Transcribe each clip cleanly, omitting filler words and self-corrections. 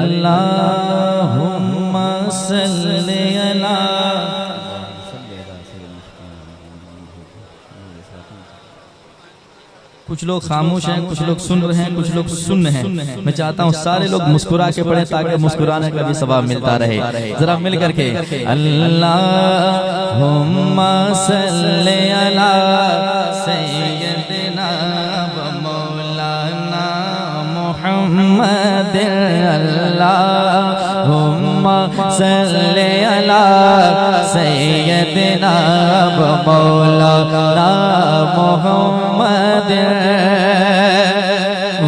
अल्लाहुम्मा सल्ली अला। कुछ लोग खामोश हैं, कुछ लोग सुन रहे हैं, कुछ लोग सुन रहे हैं। मैं चाहता हूँ सारे लोग मुस्कुरा के पढ़ें ताकि मुस्कुराने का भी सवाब मिलता रहे। जरा मिल करके अल्लाहुम्मा सल्ली अला सय्यदिना व मौलाना मुहम्मद। अल्लाहुम्मा सल्ली अला सय्यदिना व मौलाना मुहम्मद।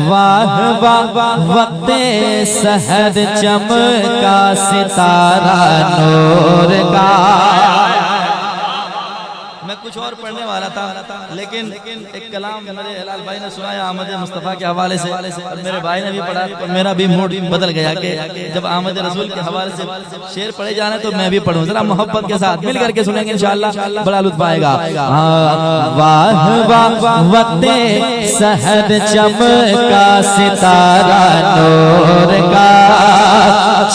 वाह वाह वक्ते सहद चमका सितारा नूर का। मैं कुछ और पढ़ने वाला था लेकिन एक कलाम मेरे हलाल भाई ने सुनाया अहमद मुस्तफ़ा के हवाले से और मेरे भाई ने भी पढ़ा तो मेरा भी मूड बदल गया कि जब अहमद रसूल के हवाले से शेर पढ़े जाने तो मैं भी पढ़ूं। जरा मोहब्बत के साथ मिल करके सुनेंगे इंशाअल्लाह, बड़ा लुत्फ आएगा। वाह वाह वक्ते सहद चमका सितारा नूर का।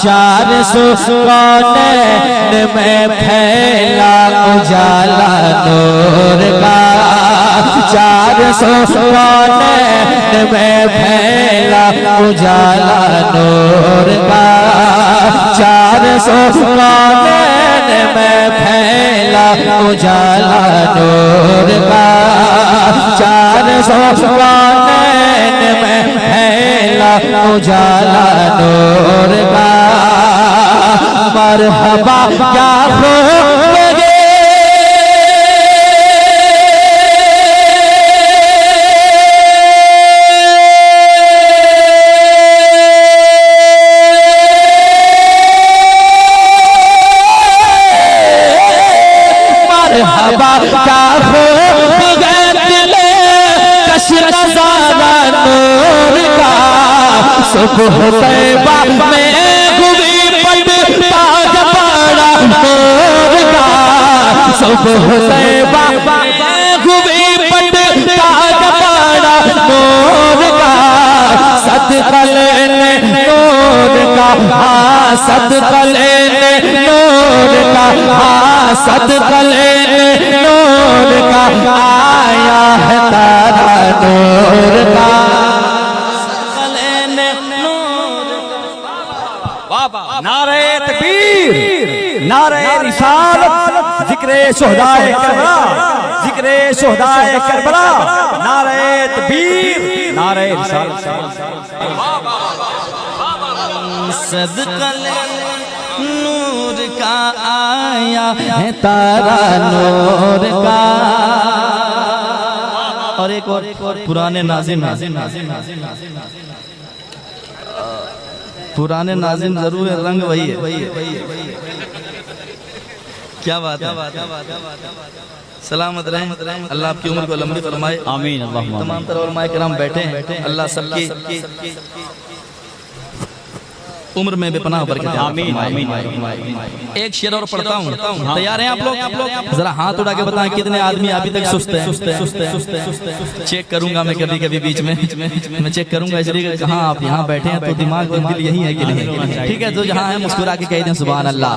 400 कौनैन में फैला उजाला नूर का। 400 कौनैन में फैला उजाला नूर का। 400 कौनैन में फैला उजाला नूर का। 400 कौनैन में फैला उजाला नूर का। मरहबा क्या हो सुबह तैबा में गुवी पट ताज पड़ा नूर का। सुबह तैबा में गुवी पट ताज पड़ा नूर का। सदका लेने नूर का, हाँ सदका लेने नूर का, हाँ सदका लेने नूर का। आया है तारा नूर का। नारे तकबीर, नारे रिसालत, जिक्रे शुहदाए करबला, जिक्रे शुहदाए करबला। नारे तकबीर, नारे रिसालत। सदका नूर का आया है तारा नूर का। और एक और पुराने नाज़िम पुराने नाज़िम जरूर है, रंग वही है। क्या बात है। सलामत रहें, अल्लाह आपकी उम्र को लंबी फरमाए। आमीन। तमाम तरह उलमाए किराम बैठे हैं, अल्लाह सबकी उम्र में बेपनाह बरकत। आमीन आमीन। एक शेर और पढ़ता हूँ, तैयार हैं आप लोग? जरा हाथ उठा के बताएं कितने आदमी अभी तक सुस्त हैं। चेक करूंगा मैं कभी कभी बीच में मैं चेक करूंगा, इसलिए कहाँ आप यहाँ बैठे हैं तो दिमाग और दिल यही है कि नहीं? ठीक है, जो जहाँ है मुस्कुरा के कह दें सुभान अल्लाह।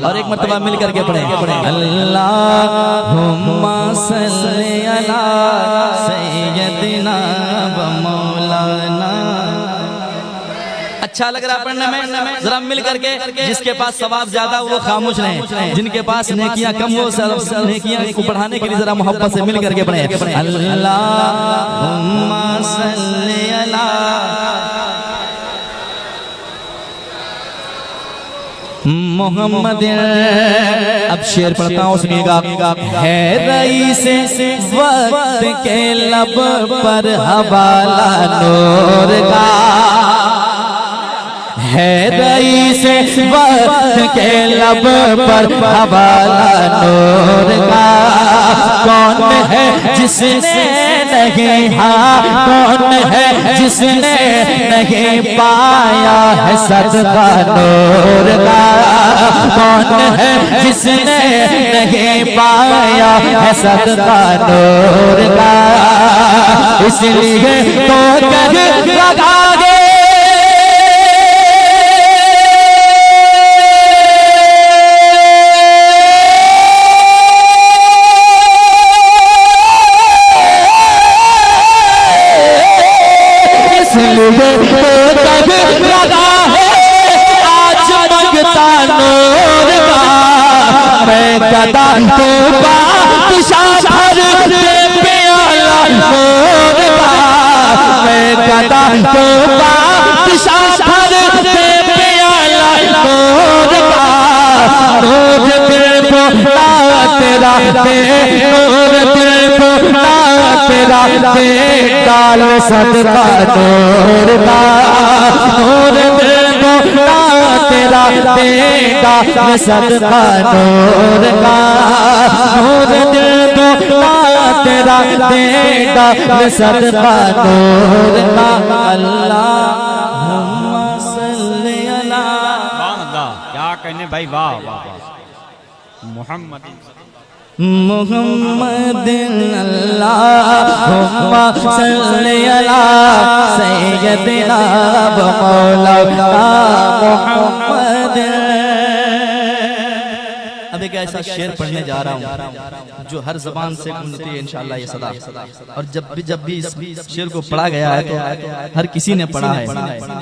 और एक मर्तबा मिल करके पढ़े अल्लाहुम्मा सल्ली अला सय्यदिना व मौलाना। अच्छा लग रहा है पढ़ने में? जरा मिल करके, जिसके पास सवाब ज्यादा वो खामोश रहे, जिनके पास नेकियां कम वो नेकियां को बढ़ाने के लिए जरा मोहब्बत से मिल करके पढ़े अल्लाहुम्मा सल्ली अला मोहम्मद। अब शेर पढ़ता हूँ, सुनिएगा। है रईस वक्त के लब पर हवाला नूर का। है रईस वक्त के लब पर हवाला नूर का। कौन है जिसने नहीं, हाँ कौन है जिसने नहीं पाया है सदका नूर का। कौन है जिसने नहीं पाया है सदका नूर का। इसलिए तो कह लगा दे कदा तो बादशाह भर दे प्याला मोर का, मैं कदा तो बादशाह भर दे प्याला मोर का, नूर दिल बोला तेरा दे, नूर दिल बोला तेरा दे, डाल सदका नूर का, नूर दिल बोला तेरा दे, डाल सदका नूर का, नूर दिल बोला तेरा दे, डाल सदका नूर का। अल्लाहुम्मा सल्ली अला, क्या कहने भाई, वाह वाह मोहम्मद मुहम्मद अल्लाहुम्मा सल्ली अला सय्यदिना व मौलाना मुहम्मद। अब एक ऐसा शेर पढ़ने जा रहा हूँ जो हर जबान से गूंजती है इंशाअल्लाह ये सदा, और जब भी इस शेर को पढ़ा गया है तो हर किसी ने पढ़ा है,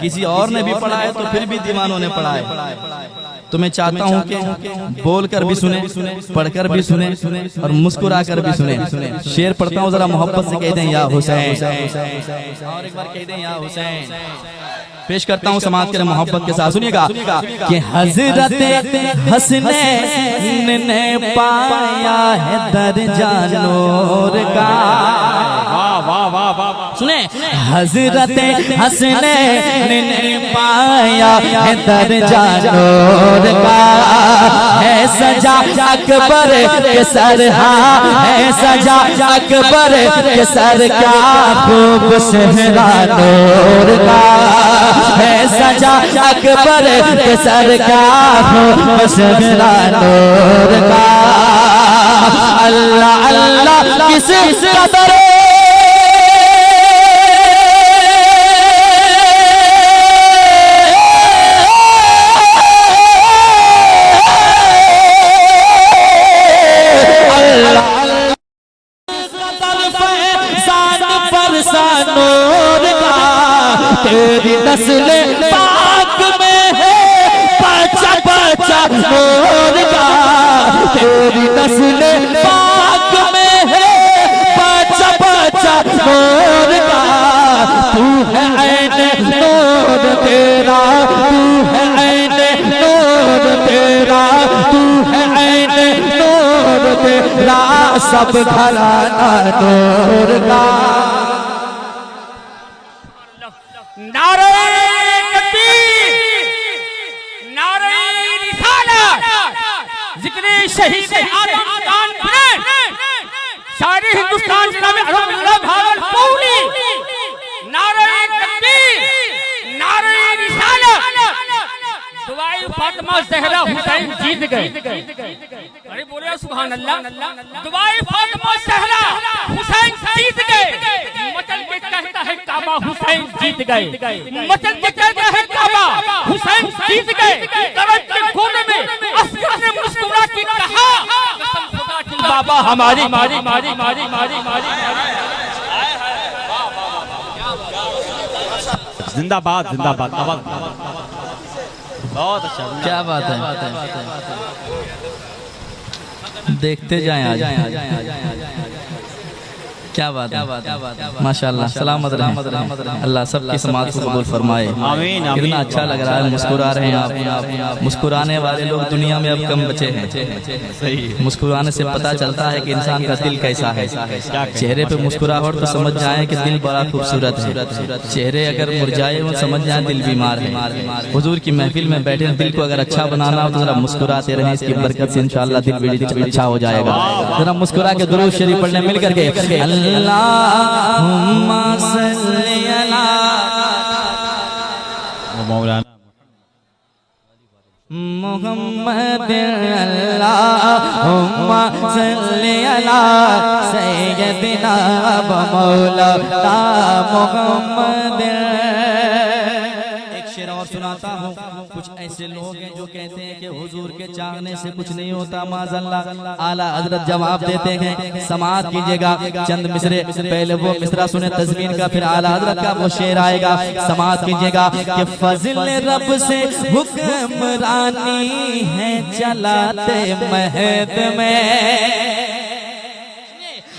किसी और ने भी पढ़ा है तो फिर भी दीवानों ने पढ़ा है। तो मैं चाहता हूँ कि बोलकर भी सुने, पढ़कर भी सुने और मुस्कुरा कर भी सुने। शेर पढ़ता हूँ, जरा मोहब्बत से कह दें या हुसैन, और एक बार कह दें या हुसैन। पेश करता हूँ समाज के मोहब्बत के साथ, सुनिएगा कि हजरत हसनैन ने पाया है दर्जा नूर का, वाह वाह वाह, सुने, हजरत हसनैन ने पाया है दर्जा नूर का, है सजा अकबर के सर, है सजा अकबर के सर का, खूब सेहरा नूर का, है सजा अकबर के सर का, खूब सेहरा नूर का। अल्लाह अल्लाह किस कदर तेरी नस्ल पाक में है बच्चा बच्चा नूर का, तेरी नस्ल पाक में है बच्चा बच्चा नूर का, तू है ऐन नूर तेरा, तू है ऐन नूर तेरा, तू है ऐन नूर तेरा, सब घराना नूर का। नारे तकबीर, नारे रिसालत, जिक्र शहीद आदम खान ने सारे हिंदुस्तान जिला में अल्हम्दुलिल्लाह भागलपुरी, नारे तकबीर, नारे रिसालत, दुआए फातिमा ज़हरा हुसैन जीत गए। अरे बोले सुभान अल्लाह, दुआए फातिमा ज़हरा हुसैन जीत गए। मचल के कहता है काबा हुसैन जीत गए, मचल के कहता है काबा हुसैन जीत गए। करब के कोने में अस्कर ने मुस्कुरा के कहा, कसम खुदा की बाबा हमारी मारी मारी मारी मारी मारी। जिंदाबाद जिंदाबाद, बहुत अच्छा, क्या बात है, देखते जाएं आज, क्या बात है, माशाअल्लाह, सलामत रहें, अल्लाह सबकी समात को कबूल फरमाए। आमीन। कितना अच्छा लग रहा है, मुस्कुरा रहे हैं आप। मुस्कुराने वाले लोग दुनिया में अब कम बचे हैं। सही, मुस्कुराने से पता चलता है कि इंसान का दिल कैसा है। चेहरे पे मुस्कुराहट तो समझ जाए कि दिल बड़ा खूबसूरत है, चेहरे अगर मुरझाए हो समझ जाए दिल बीमार है। हुजूर की महफिल में बैठे दिल को अगर अच्छा बनाना हो तो जरा मुस्कुराते रहें, इसकी बरकत से इंशाअल्लाह दिल भी अच्छा हो जाएगा। जरा मुस्कुरा के दुरूद शरीफ पढ़ने मिल करके, अल्लाहुम्मा सल्ली अला मौलाना मुहम्मद, अल्लाहुम्मा सल्ली अला सय्यदिना व मौलाना मुहम्मद। एक शेर और और सुनाता हूँ। कुछ ऐसे लोग हैं जो कहते हैं कि हुजूर के चाहने से कुछ नहीं होता, माज़अल्लाह। आला हजरत जवाब देते हैं, समाअत कीजिएगा चंद मिसरे, पहले वो मिसरा सुने तज़मीन का, फिर आला हजरत का वो शेर आएगा। समाअत कीजिएगा कि फज़ल रब से हुक्मरानी है चलाते महद में,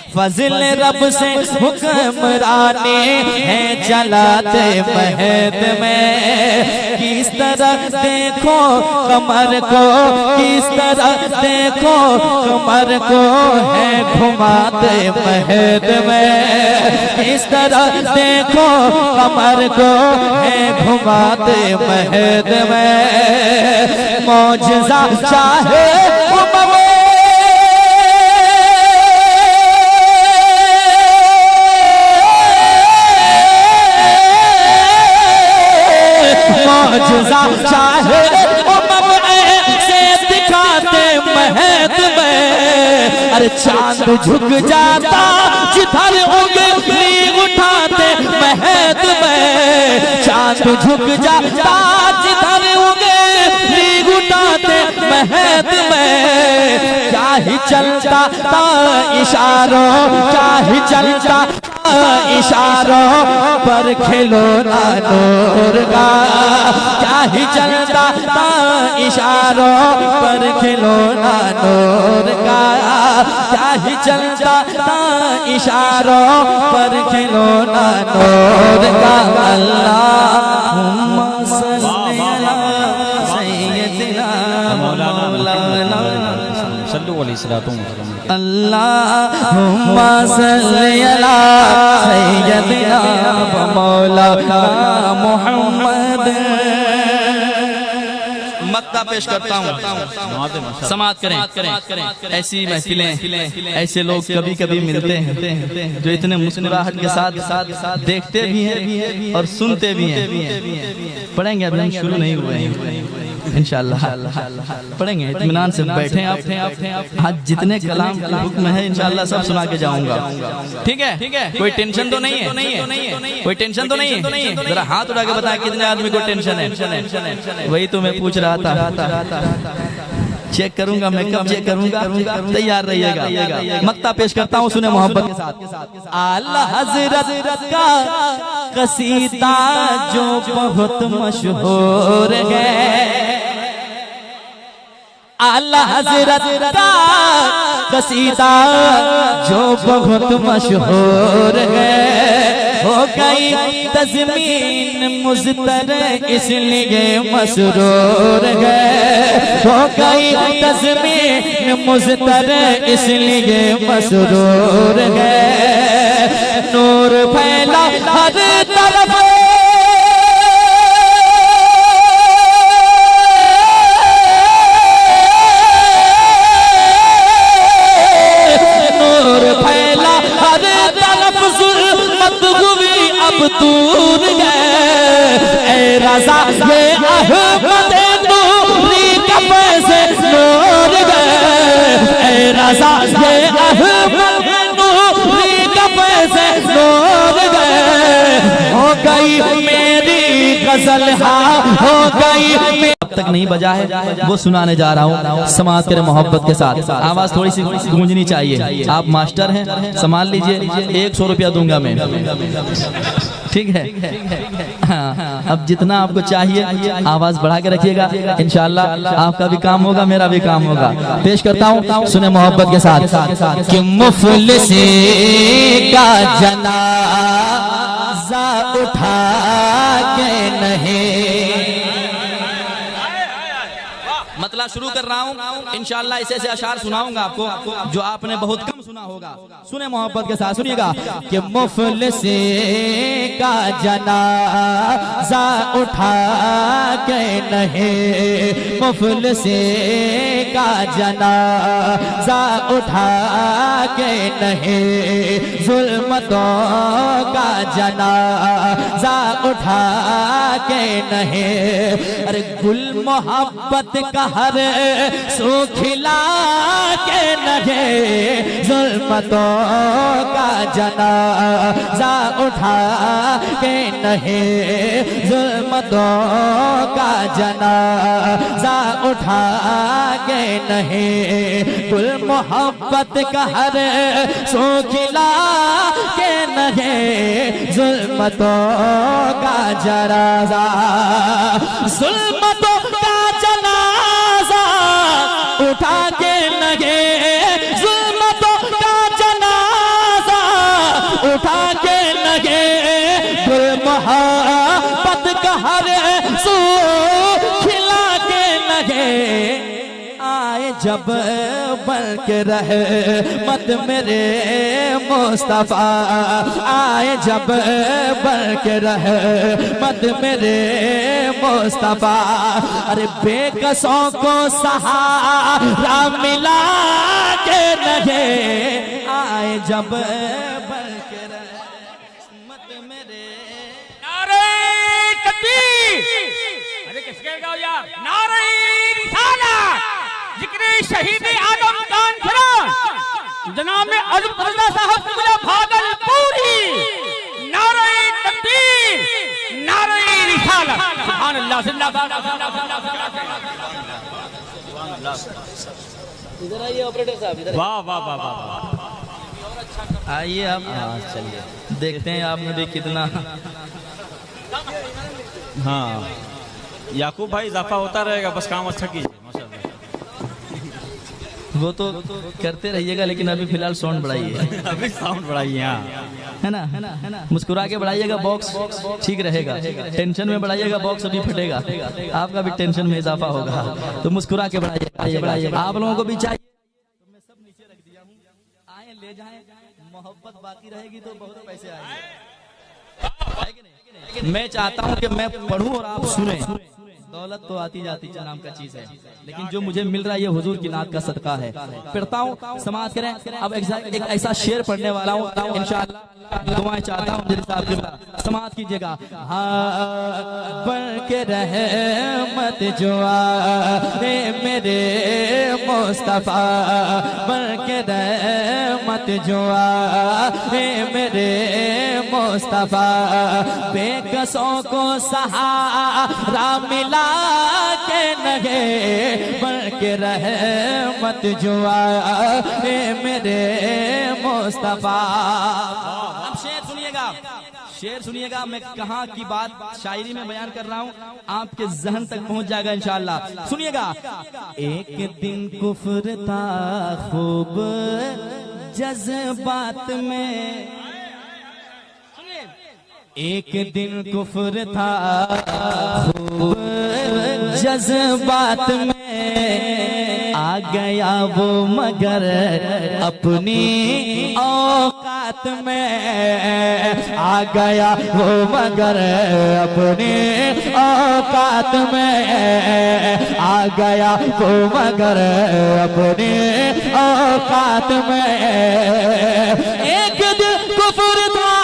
फज़ल रब से हुक्मरानी है चलाते महद में। किस तरह देखो कमर को, किस तरह देखो कमर को है घुमाते महद में, किस तरह देखो कमर को है घुमाते महद में। मौजज़ा चाहे मौजज़ा चाहे से दिखाते महद में। अरे चांद झुक जाता जिधर उंगली उठाते महद में, चांद झुक जाता जिधर उंगली उठाते महद में। क्या ही चलता था इशारों, क्या ही चलता इशारों पर खिलौना नूर का, क्या ही चलता था इशारों पर खिलौना नूर का, क्या ही चलता था इशारों पर खिलौना नूर का। अल्लाहुम्मा सल्ली अला सय्यदिना मौलाना सल्लल्लाहु अलैहि वसल्लम। अल्लाहुम्मा सल्ली अला सय्यदिना व मौलाना मुहम्मद। मक्ता पेश करता हूँ, समाअत करें। ऐसी महफिलें, ऐसे लोग कभी कभी मिलते हैं जो इतने मुस्कुराहट के साथ देखते भी हैं और सुनते भी हैं। पढ़ेंगे, अभी हम शुरू नहीं हुए हैं, इंशाअल्लाह पढ़ेंगे। इत्मीनान से बैठे आप। आज जितने कलाम का हुक्म है इंशाअल्लाह सब सुना के जाऊंगा, ठीक है? कोई टेंशन तो नहीं है? कोई टेंशन तो नहीं है? जरा हाथ उठा के बताएं कितने आदमी को टेंशन है? वही तो मैं पूछ रहा था। चेक करूंगा, मैं कब चेक करूंगा, तैयार रहिएगा। मक्ता पेश करता हूँ, सुने मोहब्बत के साथ। आला हजरत का कसीदा जो बहुत मशहूर है, आला हजरत का कसीदा जो बहुत मशहूर है। हो गई तज़मीन मुज़तर इसलिए मसरूर है, हो गई तज़मीन मुज़तर इसलिए मसरूर है। नूर फैला हर तरफ, दूर गए ए रज़ा ये अहमद नूरी कफ़े से नूर गए, ए रज़ा ये अहमद नूरी कफ़े से नूर गए। हो गई मेरी गज़ल, हाँ हो गई। अब तक नहीं बजा है वो सुनाने जा रहा हूँ। समाअत करें मोहब्बत के साथ। आवाज थोड़ी सी गूंजनी चाहिए। आप मास्टर हैं, संभाल लीजिए। 100 रुपया दूंगा मैं, ठीक है? हाँ, अब जितना आपको चाहिए आवाज बढ़ा के रखिएगा, इंशाअल्लाह आपका भी काम होगा, मेरा भी काम होगा। पेश करता हूँ, सुने मोहब्बत के साथ। कि मुफलिसी का जनाजा उठा के नहीं, मतलब शुरू कर रहा हूँ इंशाअल्लाह। ऐसे ऐसे अशार सुनाऊंगा आपको जो आपने बहुत कम सुना होगा। सुने मोहब्बत के साथ, सुनिएगा कि मुफलिसी का जनाजा उठा के नहीं, मुफलिसी का जनाजा उठा के नहीं, जुल्मतों का जनाजा उठा के नहीं। अरे गुल मोहब्बत का हर सो खिला के नहीं, जुल्मतों का जनाजा उठा के नहीं, जुल्मतों का जनाजा उठा के नहीं, गुल मोहब्बत का हर सो खिला के नहीं, जुल्मतों का जनाजा, जुल्मतों का जनाजा उठा के लगे, जुल्मतों का जनाजा उठा के लगे, गुल मोहब्बत का हर सू खिला के लगे, आए जब बन के रहे मत मेरे मुस्तफा, आए जब बन के रहे मत मेरे मुस्तफा, अरे बेकसों को सहारा मिला के लगे, आए जब बन के रहे मत मेरे। नारे तकबीर, अरे किसके गाओ यार, नारे रिसालत, जिक्र शहीद आदम कानपुर जनाब अज़म रज़ा साहब क़िबला भागलपुरी, नारे तकबीर, नारे रिसालत, सुभान अल्लाह, जिंदाबाद। इधर आइए ऑपरेटर साहब, इधर वाह वाह वाह वाह, आइए आप। हाँ चलिए देखते हैं आप में भी कितना। हाँ याकूब भाई इजाफा होता रहेगा, बस काम अच्छा कीजिए माशाल्लाह। वो तो करते रहिएगा, लेकिन अभी फिलहाल साउंड बढ़ाइए। अभी साउंड बढ़ाइए, है ना, मुस्कुरा के बढ़ाइएगा, बॉक्स ठीक रहेगा। टेंशन में बढ़ाइएगा, बॉक्स अभी फटेगा, आपका भी टेंशन में इजाफा होगा। तो मुस्कुरा के बढ़ाइएगा। आप लोगों को भी चाहिए, तो मैं सब नीचे रख दिया हूँ, आए ले जाएं, मोहब्बत बाकी रहेगी तो बहुत पैसे आएंगे। मैं चाहता हूँ कि मैं पढ़ूं और आप सुने। दौलत तो आती जाती नाम का चीज है, लेकिन जो मुझे मिल रहा है ये हुजूर की नात का सदका है। पढ़ता हूँ, समाज करें। अब एक ऐसा शेर पढ़ने वाला हूँ, इंशाअल्लाह दुआएं चाहता हूँ मेरे साहब की समाज कीजिएगा। हाँ बन के रहमत जुआ मेरे मुस्तफा, बन के रहमत जुआ मेरे मुस्तफा, बेकसों को सहारा मिला के लगे, बन के रहमत जुआ मेरे मुस्तफा। अब शेर सुनिएगा, शेर सुनिएगा, मैं कहाँ की बात शायरी में बयान कर रहा हूँ, आपके जहन तक पहुंच जाएगा इंशाअल्लाह। सुनिएगा। एक दिन कुफ्र था खूब जज्बात में, एक दिन कुफ्र था खूब जज्बात में, आ गया वो मगर अपनी औकात में, आ गया वो मगर अपनी औकात में, आ गया वो मगर अपनी औकात में। एक दिन कुफ्र था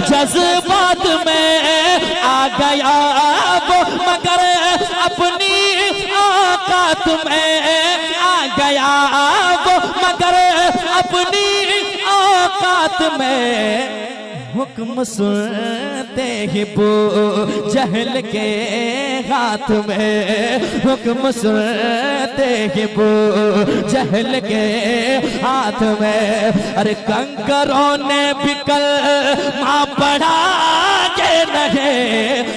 जज्बात में, आ गया वो मगर अपनी औकात में, आ गया वो मगर अपनी औकात में। हुक्म सुनते ही वो जहल के हाथ में, हुक्म सुनते ही वो जहल के हाथ में, अरे कंकरों ने भी कल माँ पढ़ा के लगे,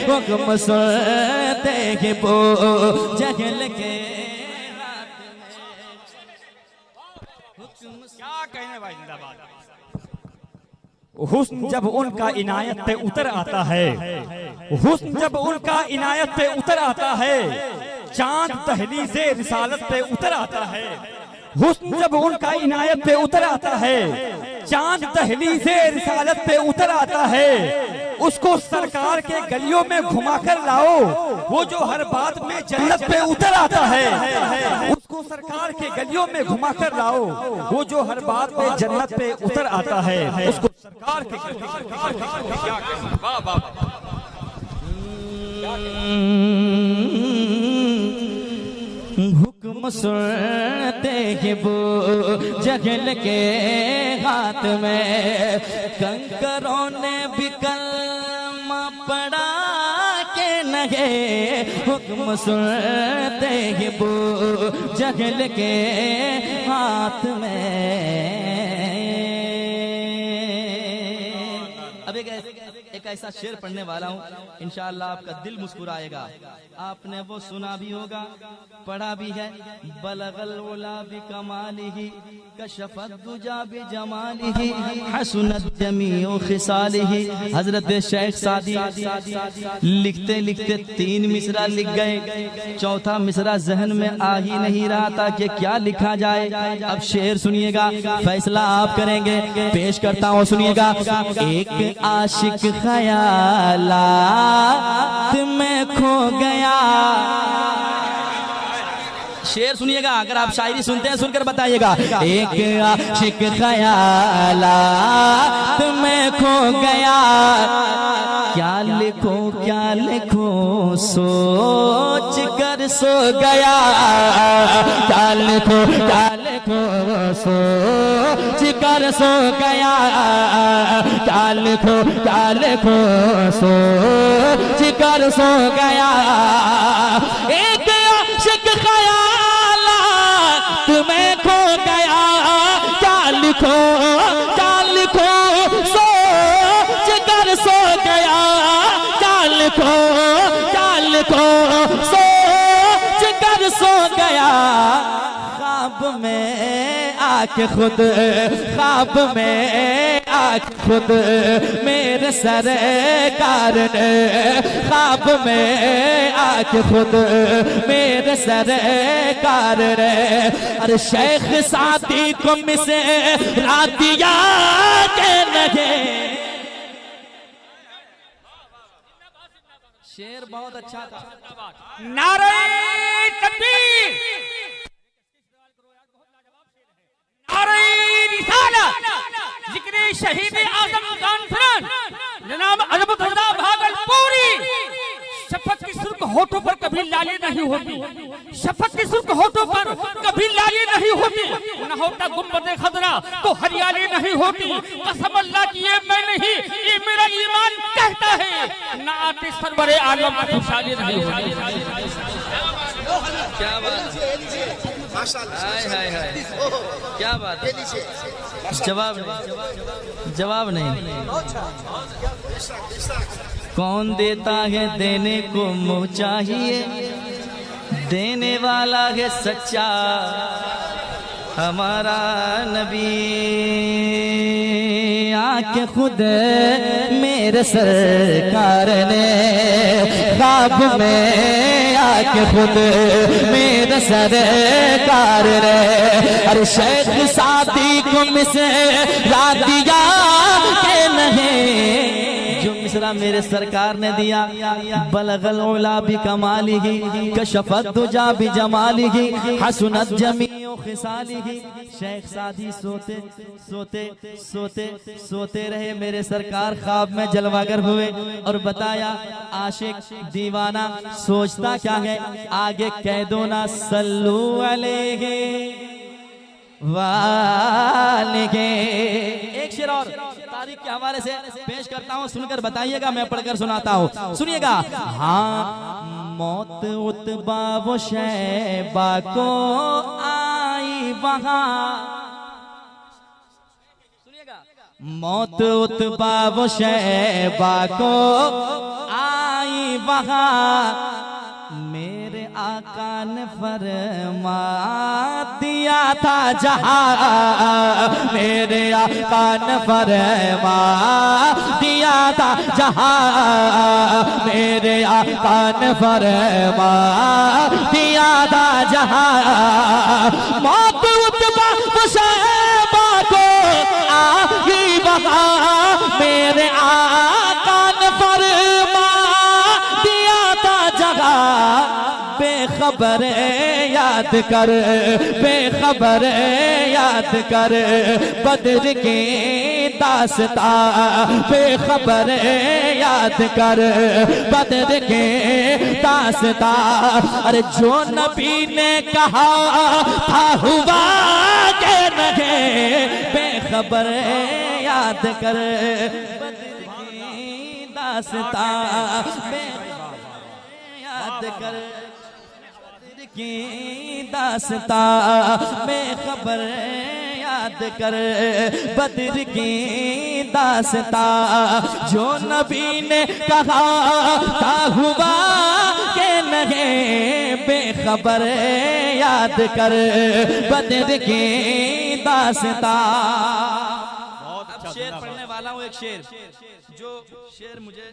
हुक्म सुनते ही वो जहल के हाथ में। क्या कहने भाई, जिंदाबाद। हुस्न जब उनका इनायत पे उतर आता है, हुस्न जब उनका इनायत पे उतर आता है, चांद दहलीज़े रिसालत पे उतर आता है, हुस्न जब उनका इनायत पे उतर आता है, चांद दहलीज़े रिसालत पे उतर आता है, उसको सरकार के गलियों में घुमाकर लाओ, वो जो हर बात में जन्नत पे उतर आता है, उसको सरकार के गलियों में घुमाकर लाओ, वो जो हर बात में जन्नत पे उतर आता है, उसको सरकार के क्या कहना। वाह वाह हुक्म सुनते ही वो जगल के हाथ में कंकरों ने भी कलमा पढ़ा के नगे। हुक्म सुनते ही वो जगल के हाथ में। अब एक ऐसा शेर पढ़ने वाला हूँ, इंशाअल्लाह आपका दिल मुस्कुराएगा। आपने वो सुना भी होगा, पढ़ा भी है। बलगल उला बि कमालिही कशफत दुजा बि जमालिही हसनत जमीउ खिसालिही। हजरत शेख सादी लिखते लिखते 3 मिसरा लिख गए, चौथा मिसरा जहन में आ ही नहीं रहा था कि क्या लिखा जाए। अब शेर सुनिएगा, फैसला आप करेंगे। पेश करता हूँ, सुनिएगा। एक आशिक ख्यालात में खो गया। शेर सुनिएगा, अगर आप शायरी सुनते हैं सुनकर बताइएगा। एक आशिक ख्यालात में खो गया, क्या लिखूं सोच कर सो गया। क्या लिखूं सोच कर सो गया। क्या लिखूं सोच कर सो गया। एक आशिक ख्यालात में खो गया, क्या लिखूं सोच कर सो गया। क्या लिखूं सोच कर सो गया। ख्वाब में आके खुद मेरे सरकार ने। ख्वाब में आके खुद मेरे सरकार ने। अरे शेख सादी को मिसे रातिया के नगे। शेर बहुत अच्छा था। नारे तकबीर, नारे रिसालत, जिक्र शहीद आजम कॉन्फ्रेंस जनाब अजमत रजा भागलपुरी। शफक की सुर्ख होठों पर कभी लाली नहीं होती, शफक की सुर्ख होठों पर कभी लाली नहीं होती। न होता गुंबद खजरा तो हरियाली नहीं होती। कसम अल्लाह की ये मैं नहीं, ये मेरा ईमान कहता है। न आते सरवरे आलम की खुशहाली नहीं होती। क्या बात है, हाय क्या बात है। जवाब नहीं। कौन देता है देने को मुँह चाहिए, देने वाला है सच्चा हमारा नबी। आके खुद मेरे सरकार ने ख्वाब में आके खुद मेरे सरकार ने। अरे शेख सादी को मिसे रातिया के नहीं, जो मिसरा मेरे सरकार ने दिया। बलगल उला बि कमालिही कशफत दुजा बि जमालिही हसनत जमीउ खिसालिही। शेख सादी सोते रहे, मेरे सरकार ख्वाब में जलवागर हुए और बताया आशिक दीवाना सोचता क्या है। आगे कह दो ना सल्लू अलैहि वालिगे। एक शेर और तारीख के हवाले से पेश करता हूँ, सुनकर बताइएगा, मैं पढ़कर सुनाता हूँ, सुनिएगा। हाँ मौत उतबा वो शैबा को आई वहाँ। सुनिएगा, मौत उतबा वो शैबा को आई वहाँ। मेरे आका ने फरमा दिया था जहाँ, मेरे आका ने फरमा दिया था जहाँ, मेरे आका ने फरमा दिया था जहाँ। मौत उतबा मुशैबा को आई वहाँ, मेरे आका ने फरमा दिया था जहाँ। बेखबर याद कर, बेखबर याद कर, बदर के दास्ता बेखबर याद कर बदर के दास्ता। अरे जो नबी ने कहा था हुआ के नहीं बेखबर याद कर बदर की दास्ता याद कर बदर की दास्ता बेखबर याद कर बदर की दास्ता। जो नबी ने कहा था हुआ के नहीं बेखबर याद कर बदर की दास्ता। अब शेर पढ़ने वाला हूँ, एक शेर जो शेर मुझे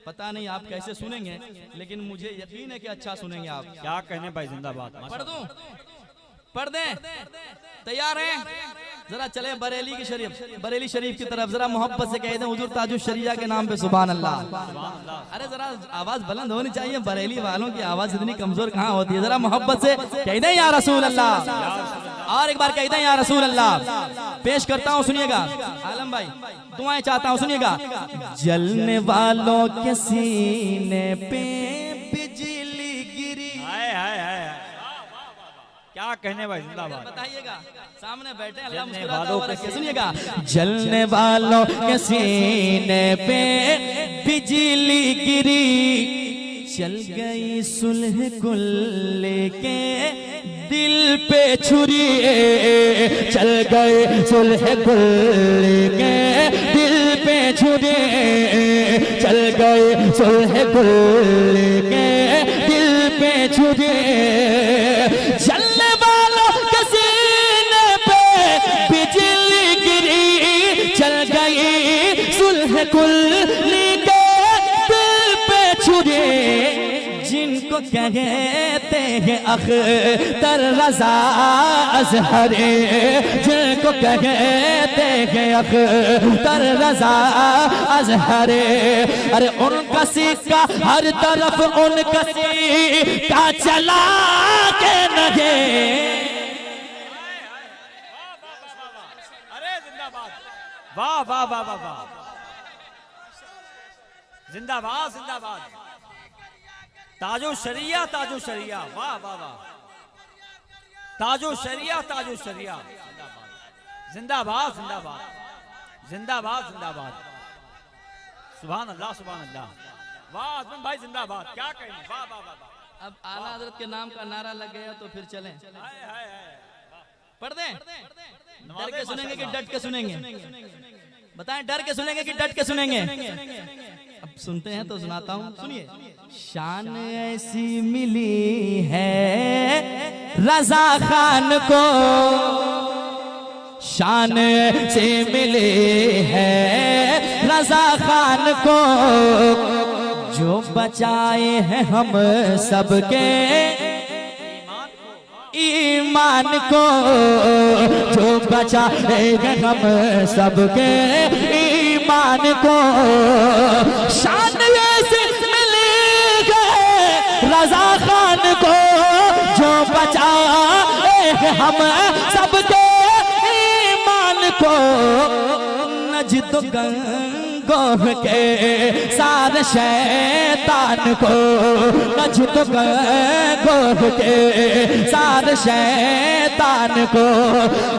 पता नहीं आप कैसे सुनेंगे, लेकिन मुझे यकीन है कि अच्छा सुनेंगे आप। क्या कहने भाई, जिंदाबाद। पढ़ दूं, पढ़ दें, तैयार हैं? जरा चले बरेली की शरीफ, बरेली शरीफ की तरफ, जरा मोहब्बत से कह दें हुजूर ताजुल शरीया के नाम पे सुभान अल्लाह। अरे जरा आवाज बुलंद होनी चाहिए, बरेली वालों की आवाज इतनी कमजोर कहाँ होती है। जरा मोहब्बत से कह दें या रसूल अल्लाह, और एक बार कह दें या रसूल अल्लाह। पेश करता हूँ, सुनिएगा आलम भाई, दुआएं चाहता हूँ, सुनिएगा। जलने वालों के सीने पे बिजली गिरी। क्या कहने भाई, जिंदाबाद। बताइएगा, सामने बैठे अल्लाह मुस्कुराता हुआ रखे, सुनिएगा। जलने वालों के सीने पे बिजली गिरी, चल गई सुलह कुल लेके दिल पे छुरी, चल गए सुलह कुल लेके दिल पे छुरी, चल गए सुलह कुल लेके दिल पे छुरी। चलने वालों के सीने पे बिजली गिरी, चल गई सुलह कुल लेके दिल पे छुरी। जिनको कहते हैं अख्तर रज़ा अज़हरी, जिनको कहते हैं अख्तर रज़ा अज़हरी। अरे उनका सिक्का हर तरफ उनका सिक्का चला के नहीं। अरे जिंदाबाद, वाह वाह वाह वाह वाह, जिंदाबाद जिंदाबाद। ताजो शरिया, ताजो शरिया, वाह वाह वाह। ताजो शरिया, ताजो शरिया, जिंदाबाद जिंदाबाद जिंदाबाद जिंदाबाद। सुभान अल्लाह, सुभान अल्लाह, वाह आजम भाई जिंदाबाद। क्या कहें, वाह वाह वाह। अब आला हजरत के नाम का नारा लग गया तो फिर चलें। पढ़ दें, डर के सुनेंगे कि डट के सुनेंगे? बताएं, डर के सुनेंगे कि डट के सुनेंगे? अब सुनते हैं तो सुनाता हूँ, सुनिए। शान ऐसी मिली है रजा खान को, शान से मिली है रजा खान को, जो बचाए हैं हम सबके ईमान को, जो बचाए हैं हम सबके ईमान को। शान ऐसी मिली है रजा खान को, जो बचाए हैं हम सबके ईमान को। नजद गंगोह के सारे शैतान को, नजद गंगोह के सारे शैतान को।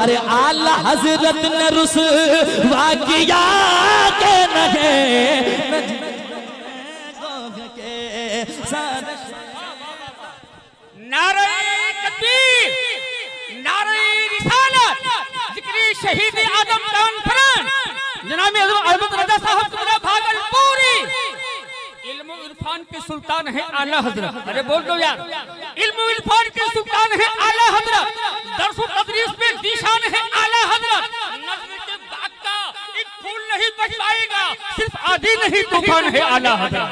अरे आला हजरत ने रुसवा किया के नहीं, गंगोह के सारे। नारे तकबीर, नारे रिसालत, जिक्री शहीद आदम कॉन्फ्रेंस जनाब अहमद रजा साहब सुबरा भागलपुरी। इल्म इरफान के सुल्तान है आला हजरत। अरे बोल दो यार, इल्म इरफान के सुल्तान है आला हजरत। दर्स व तदरीस में निशान है आला हजरत। नज़्म के बाग का एक फूल नहीं बच पाएगा, सिर्फ आधी नहीं तूफान है आला हजरत।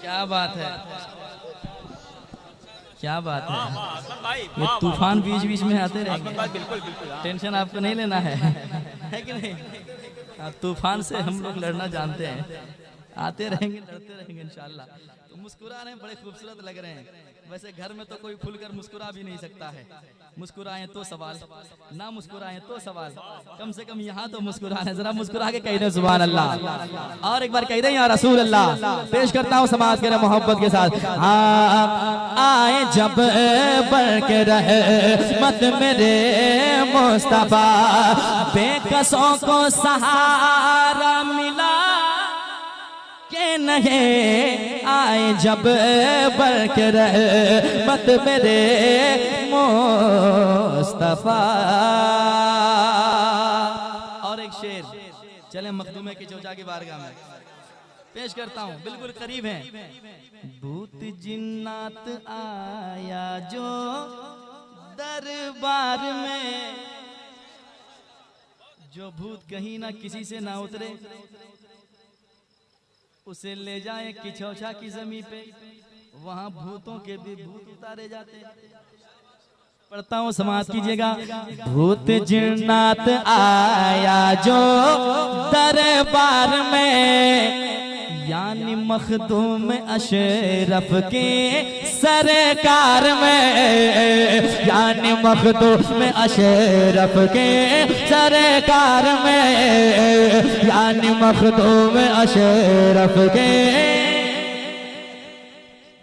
क्या बात है, क्या बात है। ये तूफान बीच बीच में आते रहेंगे, बिल्कुल बिल्कुल। टेंशन आपको नहीं लेना है कि नहीं? तूफान से हम लोग लड़ना जानते हैं, आते रहेंगे, लड़ते रहेंगे इंशाल्लाह। तो मुस्कुरा रहे हैं, बड़े खूबसूरत लग रहे हैं। वैसे घर में तो कोई खुलकर मुस्कुरा भी नहीं सकता है। मुस्कुराएं तो सवाल, ना मुस्कुराएं तो सवाल, कम से कम यहाँ तो मुस्कुराएं। जरा मुस्कुरा के कह दे सुभान अल्लाह। और एक बार कह दे या रसूल अल्लाह। पेश करता हूँ समाज के मोहब्बत के साथ। आए जब बढ़ के रहे मत मेरे मुस्तफा, बेकसों को सहारा मिला के नहीं। आए जब बढ़ के रहे मत मेरे मुस्तफा। और एक शेर चले मखदूमे की चौचा की बारगाह में पेश करता हूँ, बिल्कुल करीब है। भूत जिन्नात आया जो दरबार में, जो भूत कहीं ना किसी से ना उतरे, उसे ले जाए किचौछा की जमीन पे, वहां भूतों के भी भूत उतारे जाते। पढ़ता हूँ समाज कीजिएगा। भूत जिन्नात आया जो दरबार में, यानी मखदूम अशरफ के सरकार में, यानी मखदूम अशरफ के सरकार में, यानी मखदूम अशरफ के।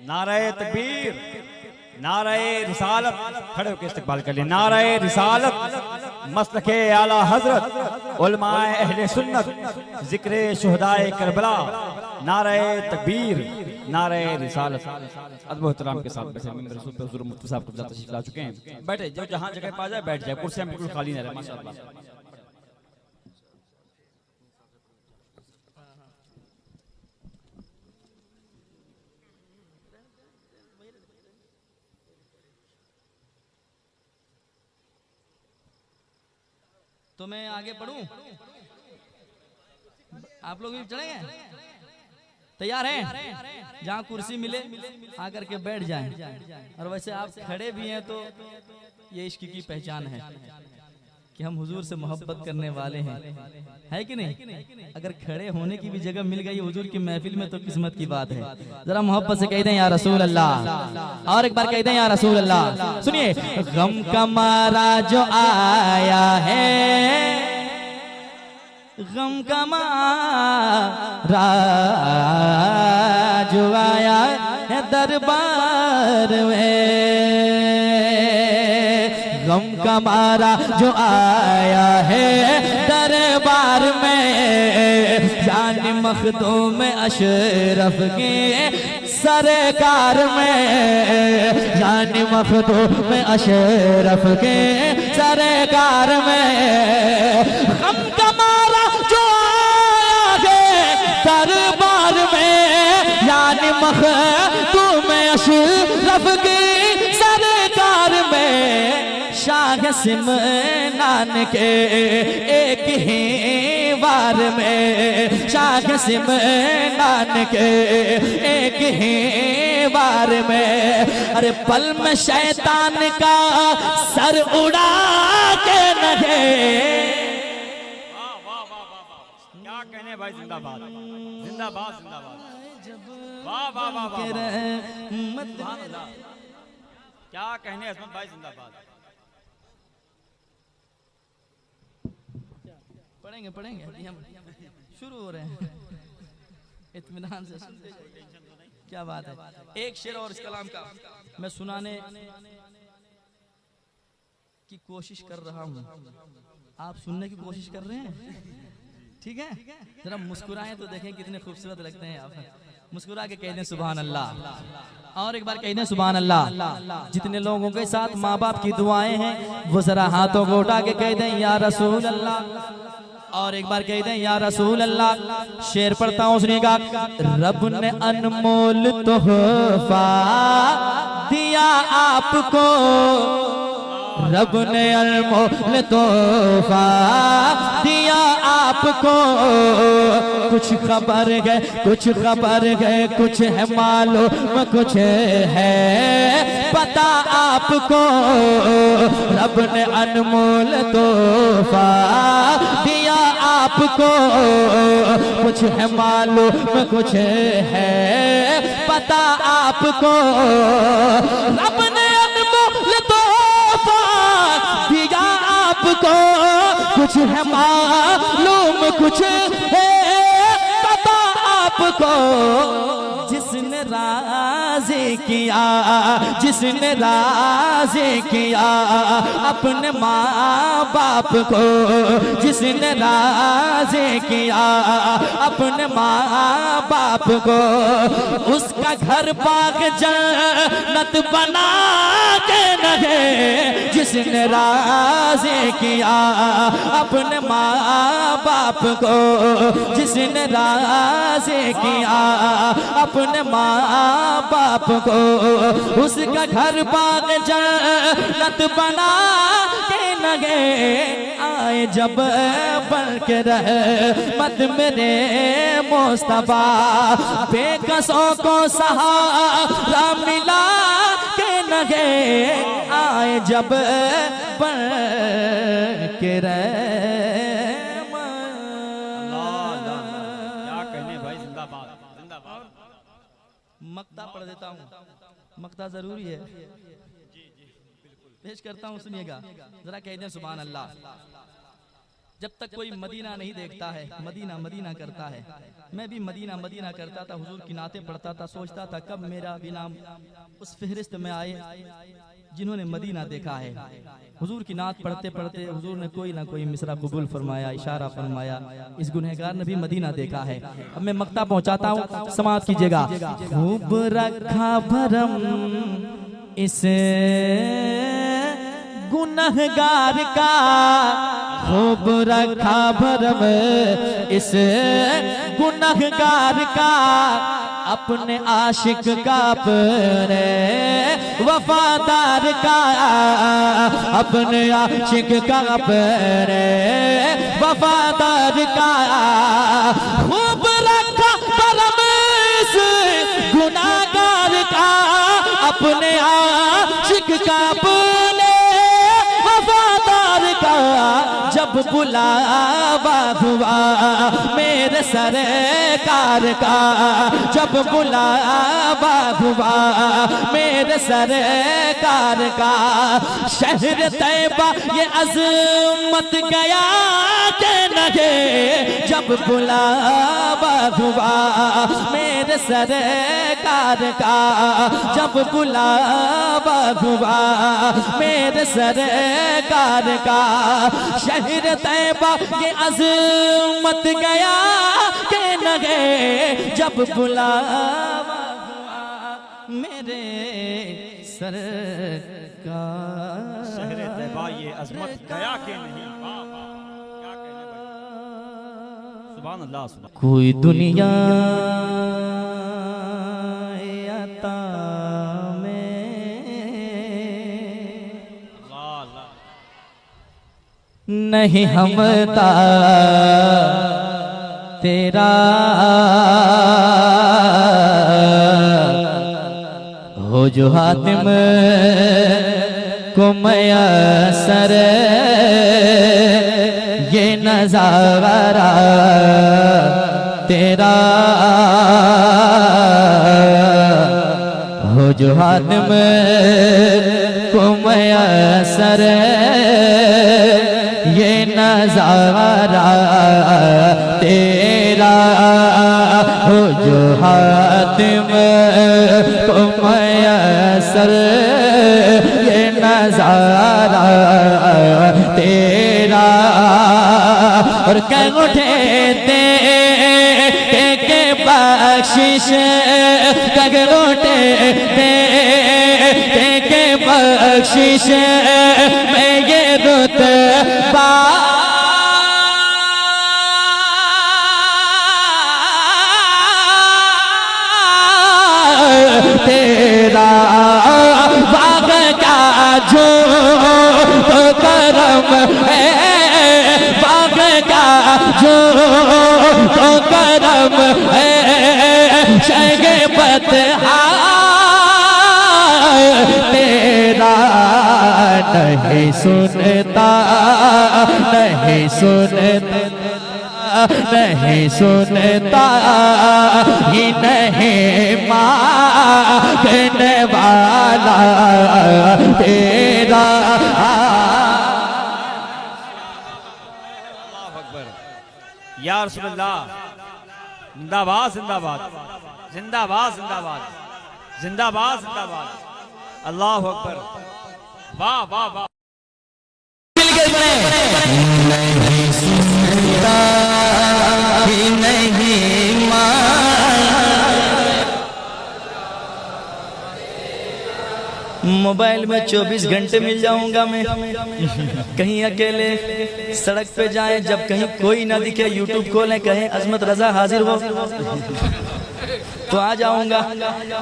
नारे तकबीर, नारे रिसालत, खड़े होकर इस्तकबाल कर ले। नारे रिसालत, मसलके आला हजरत, उलमाए अहले सुन्नत, जिक्रे शुहदाए करबला। नारे तकबीर, नारे रिसालत। अदब व एहतराम के साथ बैठे रसूल पे हुजूर मुफ्ती साहब को तशरीफ ला चुके हैं। बैठे, जो जहां जगह पा जाए बैठ जाए, कुर्सियां बिल्कुल खाली न रहे माशाअल्लाह। तो मैं आगे बढ़ूं, आप लोग भी चलेंगे? तैयार हैं? जहां कुर्सी मिले आकर के बैठ जाएं। और वैसे आप खड़े भी हैं तो ये इश्क की पहचान है कि हम हुजूर से मोहब्बत करने वाले हैं, है कि नहीं? अगर खड़े होने की भी जगह मिल गई हुजूर की महफिल में तो किस्मत की बात है। जरा मोहब्बत से कह दें या रसूल अल्लाह। और एक बार कह दें या रसूल अल्लाह। सुनिए, गम का मारा जो आया है, गम का मारा जो आया है दरबार में, गम का मारा जो आया है दरबार में, यानी मखदूम अशरफ के सरकार में, यानी मखदूम अशरफ के सरकार में। गम का मारा जो आया है दरबार में, यानी मखदूम अशरफ के सरकार में। शाह सिमनान के एक ही वार में, शाह सिमनान के एक ही वार में। अरे पल में शैतान का सर उड़ा के नहे। क्या कहने भाई, जिंदाबाद जिंदाबाद जिंदाबाद। वाह वाह वाह वाह, क्या कहने अजमत भाई, जिंदाबाद। पढ़ेंगे पढ़ेंगे, अभी हम शुरू हो रहे हैं, इत्मीनान से सुनते। क्या बात है। एक शेर और इस कलाम का मैं सुनाने की कोशिश कर रहा हूँ, आप सुनने की कोशिश कर रहे हैं, ठीक है? जरा मुस्कुराएं तो देखें कितने खूबसूरत लगते हैं आप। मुस्कुरा के कह दें सुभान अल्लाह। और एक बार कह दें सुभान अल्लाह। जितने लोगों के साथ माँ बाप की दुआएं हैं वो जरा हाथों को उठा के कह दें या रसूल अल्लाह। और एक बार कह दें या रसूल अल्लाह। शेर पढ़ता हूँ, सुनिएगा। रब ने अनमोल तोहफा दिया आपको, रब ने अनमोल तोहफा दिया आपको। कुछ खबर है कुछ खबर है, कुछ है मालूम कुछ है पता आपको। रब ने अनमोल तोहफा दिया आपको कुछ है मालूम कुछ है पता आपको रब ने अनमोल तोहफा दिया आपको कुछ है मालूम कुछ है पता आपको जिसने राज़ी किया जिसने राज़ी किया अपने माँ बाप को जिसने राज़ी किया अपने माँ बाप को उसका घर बाग जन्नत बना के रहे जिसने राज़ी किया अपने माँ बाप को जिसने राज़ी किया अपने माँ बाप को उसका घर बाग जन्नत बना के लगे आए जब बन के रहे मत मेरे मुस्तफा बेकसों को सहारा मिला के लगे आए जब बन के रहे मक्ता पढ़ देता हूँ मक्ता जरूरी है पेश करता हूँ सुनिएगा जरा कह दें सुभान अल्लाह जब तक कोई मदीना नहीं देखता है मदीना मदीना करता है मैं भी मदीना मदीना करता था हुजूर की नाते पढ़ता था सोचता था कब मेरा भी नाम उस फहरिस्त में आए जिन्होंने मदीना देखा है हुजूर की नात पढ़ते पढ़ते हुजूर ने कोई ना कोई मिसरा कबूल फरमाया इशारा फरमाया इस गुनहगार ने भी मदीना देखा है अब मैं मक्ता पहुंचाता हूँ समाप्त कीजिएगा खूब रखा भरम इस गुनहगार का खूब रखा भरम इस गुनहगार का अपने आशिक का अपने वफादार का अपने आशिक का अपने वफादार का खूब रखा भरम इस गुनहगार का अपने आशिक का अपने वफादार का जब बुलावा हुआ मेरे सरकार का जब बुलावा हुआ मेरे सरकार का शहर तैबा ये अज़मत गया के नगे जब बुलावा हुआ मेरे सरकार का जब बुलावा हुआ मेरे सरकार का शहर तैबा ये अज़मत गया के नगे जब बुलावा मेरे सरकार शहर तैबा ये अज़मत गया के नहीं क्या कहने भाई सुभान अल्लाह सुभान कोई दुनिया आता नहीं हमता तेरा हो जो हातिम को मयसर ये नजारा तेरा हो जो हातिम को मयसर ये नजारा तेरा हो जो हातिम को मयसर ये नजारा तेरा और कह उठे दे के बख्शिश कह उठे दे के बख्शिश मैं ये रुतबा तेरा बाग का जो तो करम है बाग का जो तो करम है शगबत तेरा नहीं सुनता नहीं सुनता नहीं सुनता ही नहीं मांगने वाला तेरा। या रसूलल्लाह, जिंदाबाद जिंदाबाद जिंदाबाद जिंदाबाद जिंदाबाद जिंदाबाद। अल्लाह अकबर, वाह वाह वाह। नहीं सुनता ही नहीं मोबाइल में 24 घंटे मिल जाऊंगा मैं, कहीं अकेले सड़क पे जाएं, जब कहीं कोई ना दिखे यूट्यूब खोलें, कहें अजमत रजा हाजिर हो तो आ जाऊंगा,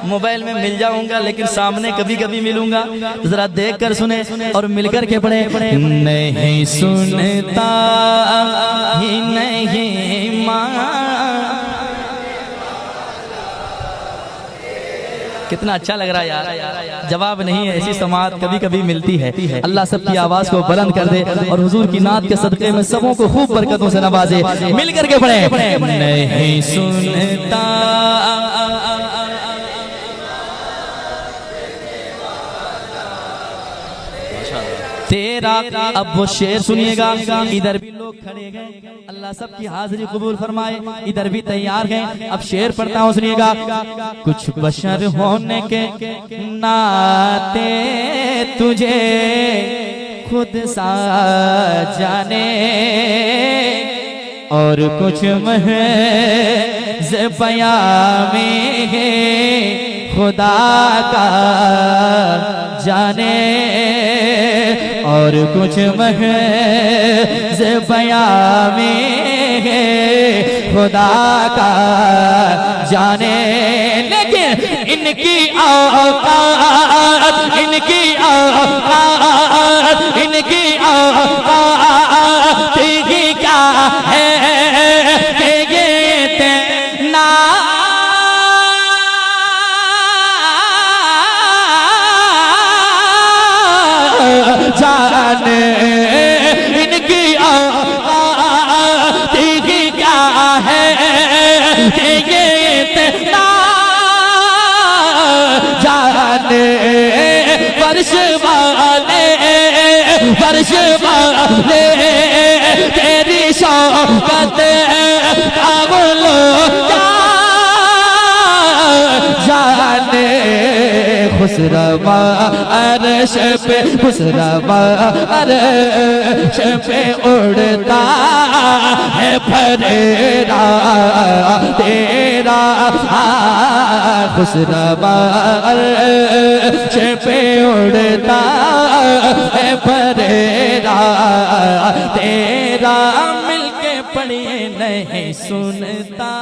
मोबाइल में मिल जाऊंगा, लेकिन सामने कभी कभी मिलूंगा। जरा देख कर सुने और मिलकर के पढ़े। नहीं सुनता ही नहीं कितना अच्छा लग रहा है यार। जवाब नहीं है, ऐसी समाअत कभी कभी मिलती है। अल्लाह सबकी आवाज को बुलंद कर दे और हुजूर की नात के सदक़े में सबों को खूब बरकतों से नवाजे। मिल करके पढ़े। नहीं सुनता तेरा। अब वो शेर सुनिएगा। इधर भी लोग खड़े गए, अल्लाह सबकी हाजिरी कबूल फरमाए, इधर भी तैयार हैं। अब शेर पढ़ता हूँ, सुनिएगा। कुछ बशर होने के नाते तुझे खुद सा जाने, और कुछ महज़ बयां में खुदा का जाने, और कुछ महज़ बयां में खुदा का जाने। लेकिन इनकी औकात, इनकी औकात, इनकी औकात ही क्या है कि ये तेना जाने। इनकी औकात ही क्या है कि ये इतना जाने। फर्श वाले तेरी शौकत का वो लोग जाने। खुसरवा अर्श पे, खुसरवा अर्श पे उड़ता है फरेरा तेरा। खुसरवा अर्श पे उड़ता है फरेरा तेरा। मिलके पढ़िए नहीं सुनता।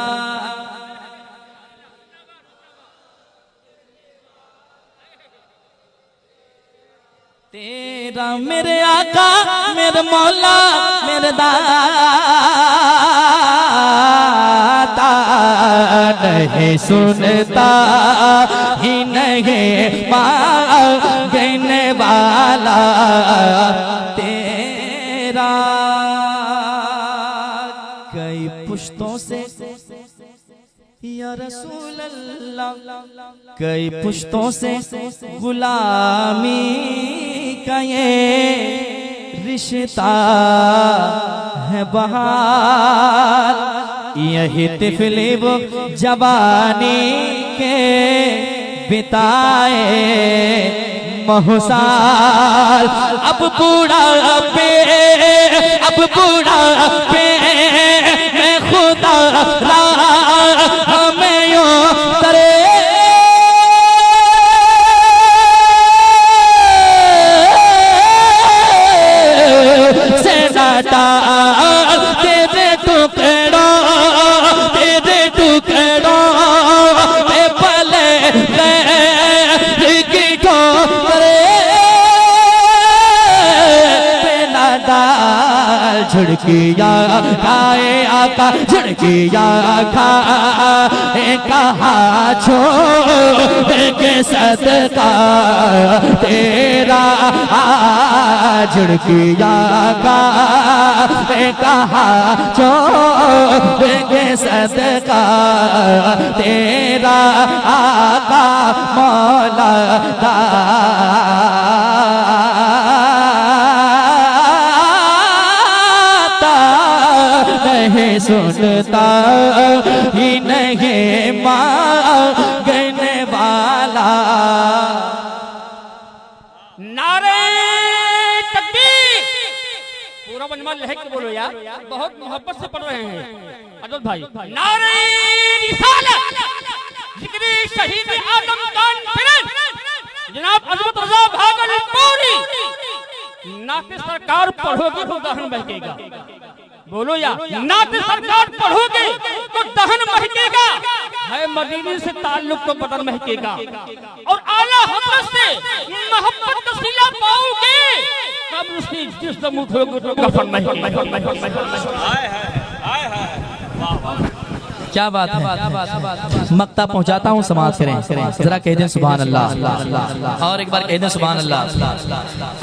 तेरा मेरे आका, मेरे मौला, मेरे दाता नहीं सुनता ही नहीं मांगने वाला तेरा। कई पुश्तों से या रसूल अल्लाह, कई पुश्तों से गुलामी का ये रिश्ता है बहार। यही तिफली वो जवानी के बिताए महुसाल। अब बूढ़ा पे मैं खुदा हमें यूं तरे से डाटा। तेरे टुकड़ों में पले की ठोकरे पे ना डाल झुड़कियाँ खाए आका झुड़कियाँ खाए कहा छोड़ के सदका तेरा झुड़कियाँ खाए कहा छोड़ के सदका तेरा आका मौला नहीं सुनता ही नहीं मांगने वाला। नारे तकबीर। पूरा बनवा लहक के बोलो यार, बहुत मोहब्बत से पढ़ रहे हैं अदल भाई। नारे रिसालत जिक्र शहीद आदम कॉन्फ्रेंस जनाब अजमत रजा भागलपुरी नाते सरकार पढ़ोगे तो दहन बहकेगा। बोलो यार, नाते सरकार पढ़ोगे तो दहन महकेगा, है मदीने से ताल्लुक तो बदन महकेगा, और आला हजरत से मोहब्बत का सिला पाओगे कब उसकी जिस्म उठोगे तो कफन महकेगा। क्या बात है, मक्ता पहुंचाता हूँ समाज करें, जरा कह दें सुभान अल्लाह, और एक बार कह दें सुभान अल्लाह।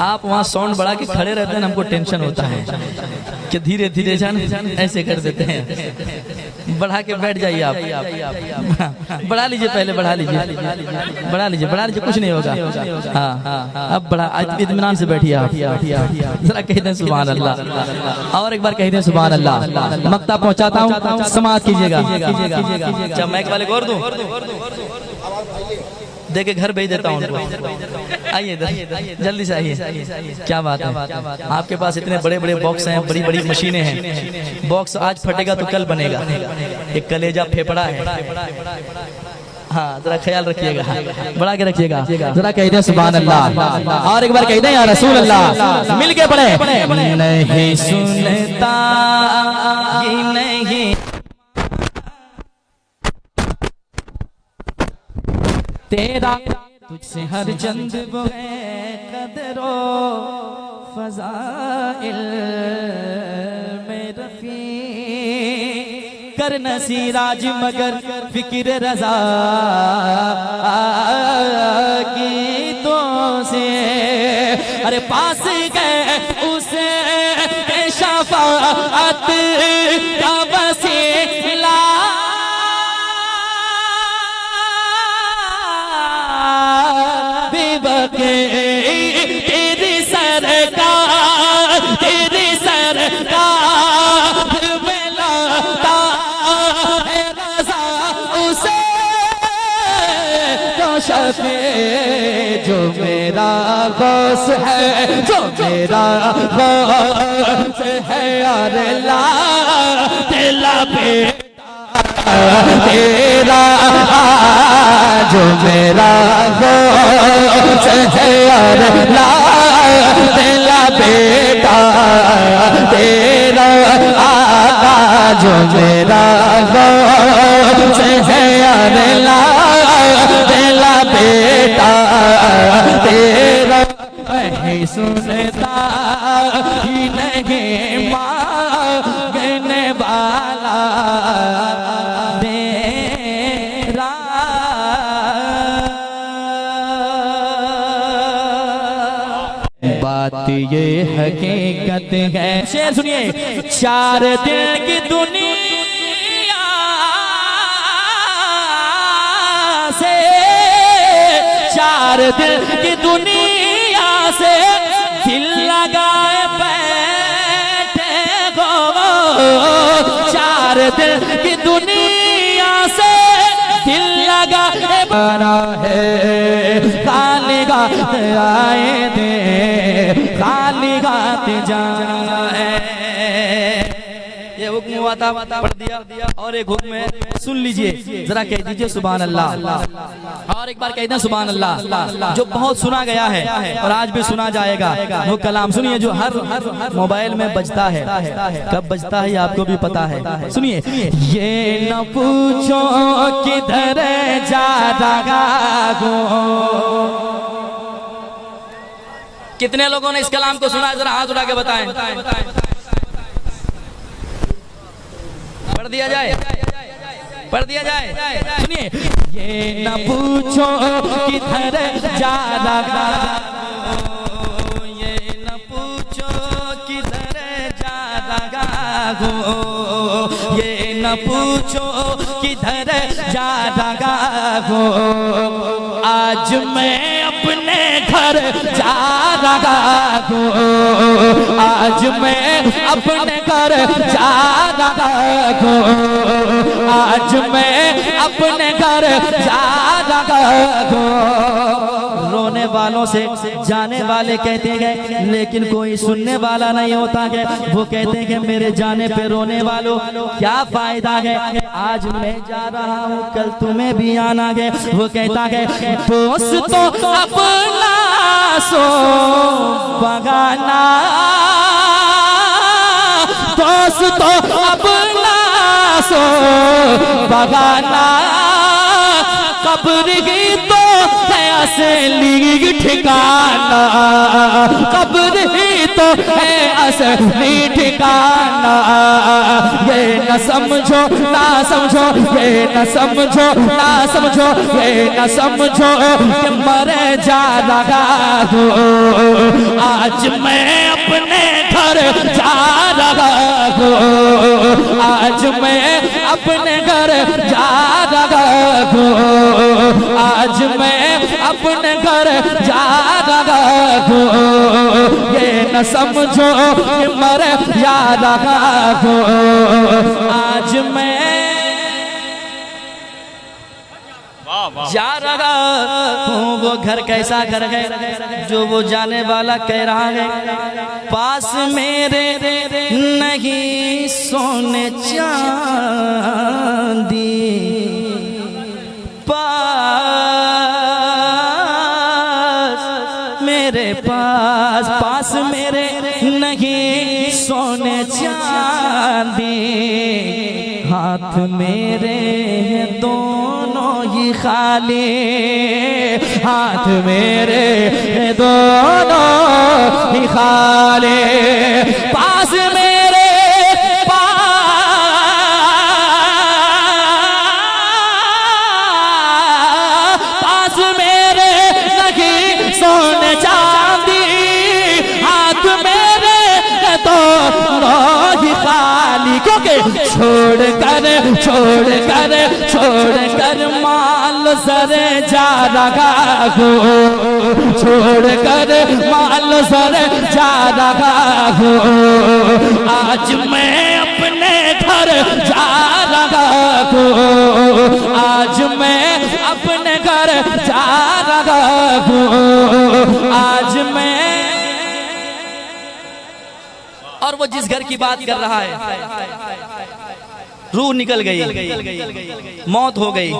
आप वहाँ साउंड बढ़ा के खड़े रहते हैं, हमको टेंशन होता है कि धीरे धीरे जान ऐसे कर देते हैं। बढ़ा के बैठ जाइए आप, बढ़ा लीजिए, पहले बढ़ा लीजिए, बढ़ा लीजिए, बढ़ा लीजिए, कुछ नहीं होगा। हाँ, अब बढ़ा, इत्मीनान से बैठिए आप, जरा कह दें सुभान अल्लाह, और एक बार कह दें सुभान अल्लाह। मक्ता पहुंचाता हूँ, समाप्त कीजिएगा। अच्छा माइक वाले को और दूं, देखे घर भेज देता हूँ उनको। आइए जल्दी से आइए। क्या बात है, आपके पास इतने बड़े बड़े बॉक्स हैं, बड़ी बड़ी मशीनें हैं। बॉक्स आज फटेगा तो कल बनेगा। एक कलेजा फेफड़ा है। हाँ, जरा ख्याल रखिएगा, बढ़ा के रखिएगा। जरा कह दें सुभान अल्लाह, और एक बार कह दें या रसूल अल्लाह। मिल के पढ़े। नहीं सुनता ही नहीं तेरा तुझसे हर चंद वो है कदरो फज़ाइल में रफ़ी कर नसीराज मगर फिक्र रज़ा गीतों से अरे पास गए उसे शफ़ाअत का वसीला तेरी सरकार में लाता है रज़ा उसे तो शफ़े जो मेरा गौस है, जो मेरा गौस है यार ला तेला पे तेरा जो मेरा गौस है यार ला तेरा बेटा तेरा आका जो मेरा गौस है यार ला तेरा बेटा तेरा नहीं सुनता ही नहीं मांगने वाला बात ये हकीकत है। शेर सुनिए। 4 दिन की दुनिया से 4 दिन की दुनिया से दिल लगाए बैठे हो 4 दिन की दुनिया से दिल लगाए बना है खाली गात आए दे खाली गात जाना है। ये हुक्म हुआ था पढ़ दिया और एक हुक्म है सुन लीजिए, जरा कह दीजिए सुभान अल्लाह, और एक बार कह दें सुभान अल्लाह। जो बहुत सुना गया है और आज भी सुना जाएगा वो कलाम सुनिए जो हर मोबाइल में बजता है। कब बजता है आपको भी पता है, सुनिए। ये न पूछो किधर जा रहा हो। कितने लोगों ने इस कलाम को सुना है, जरा हाथ उठा के बताएं। पढ़ दिया जाए, पढ़ दिया जाए। सुनिए, ये न पूछो किधर जा रहा, ये न पूछो किधर जा रहा हो, ये न पूछो किधर जा रहा हो, आज मैं अपने घर जा रहा हूँ, आज मैं अपने घर जा रहा हूँ, आज मैं अपने घर जा रहा हूँ। रोने वालों से जाने वाले कहते हैं, लेकिन कोई सुनने वाला नहीं होता है। वो कहते हैं कि मेरे जाने पे रोने वालों क्या फायदा है, आज मैं जा रहा हूँ कल तुम्हें भी आना है। वो कहता है दोस्तों अपना सो बगाना, दोस्तों अपना सो बगाना, कब्र ही तो है असली ठिकाना, कब्र ही तो है असली ठिकाना। ये न समझो ना समझो, ये न समझो ना समझो, ये न समझो कि मर जा रहा हूँ, आज मैं अपने घर जा रहा हूँ, आज मैं अपने घर जा रहा हूँ, आज मैं अपने घर जा रहा हूँ। ये न समझो कि मर जा रहा हूँ, आज मैं जा रहा हूँ। वो घर कैसा घर है जो वो जाने वाला कह रहा है, पास मेरे नहीं सोने चांदी, पास मेरे नहीं सोने चांदी, हाथ मेरे दोनों ही खाली, हाथ मेरे दोनों ही खाली, पास मेरे पास मेरे नहीं सोने चांदी, हाथ मेरे दोनों ही खाली, क्योंकि छोड़ कर माल सरे जा रहा हूँ, छोड़ कर माल सरे जा रहा हूँ, आज मैं अपने घर जा रहा हूँ, आज मैं अपने घर जा रहा हूँ, आज मैं। और वो जिस घर की बात कर रहा है, रूह निकल गई, मौत हो गई,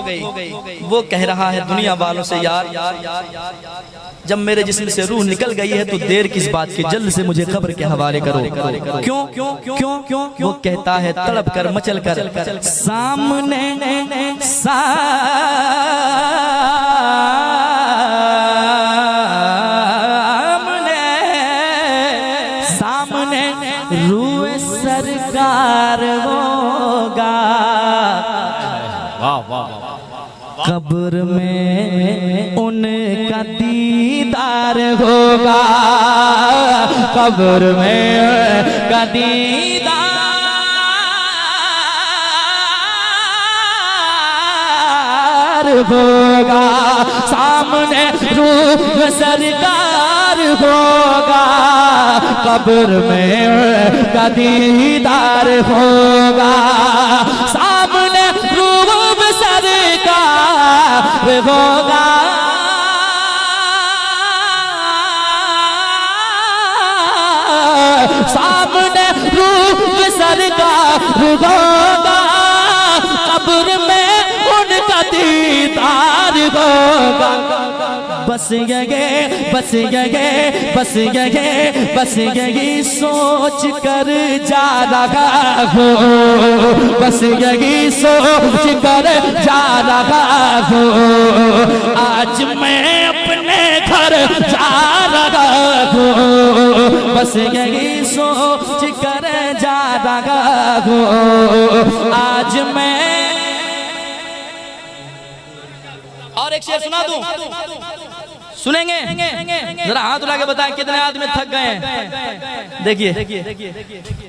वो कह रहा है दुनिया वालों से, यार जब मेरे जिस्म से रूह निकल गई है तो देर किस बात की, जल्द से मुझे कब्र के हवाले करो। क्यों क्यों क्यों क्यों? वो कहता है तड़प कर मचल कर सामने सामने रूह सरकार होगा, कब्र में उनका दीदार होगा, कब्र में का दीदार होगा, सामने रूह सरकार होगा, कब्र में का दीदार होगा, सामने रूह सरकार होगा, सामने रूह सरकार होगा, कब्र में उनका दीदार होगा। बस गए बस गए बस गए बस गई सोच कर जा रहा हूँ, बस गई सोच कर जा रहा हूँ, आज मैं अपने घर जा रहा हूँ, बस गई सोच कर जा रहा हूँ। आज मैं और एक शेर सुना दूं, सुनेंगे? जरा हाथ उठा के बताएं कितने आदमी थक गए हैं। देखिए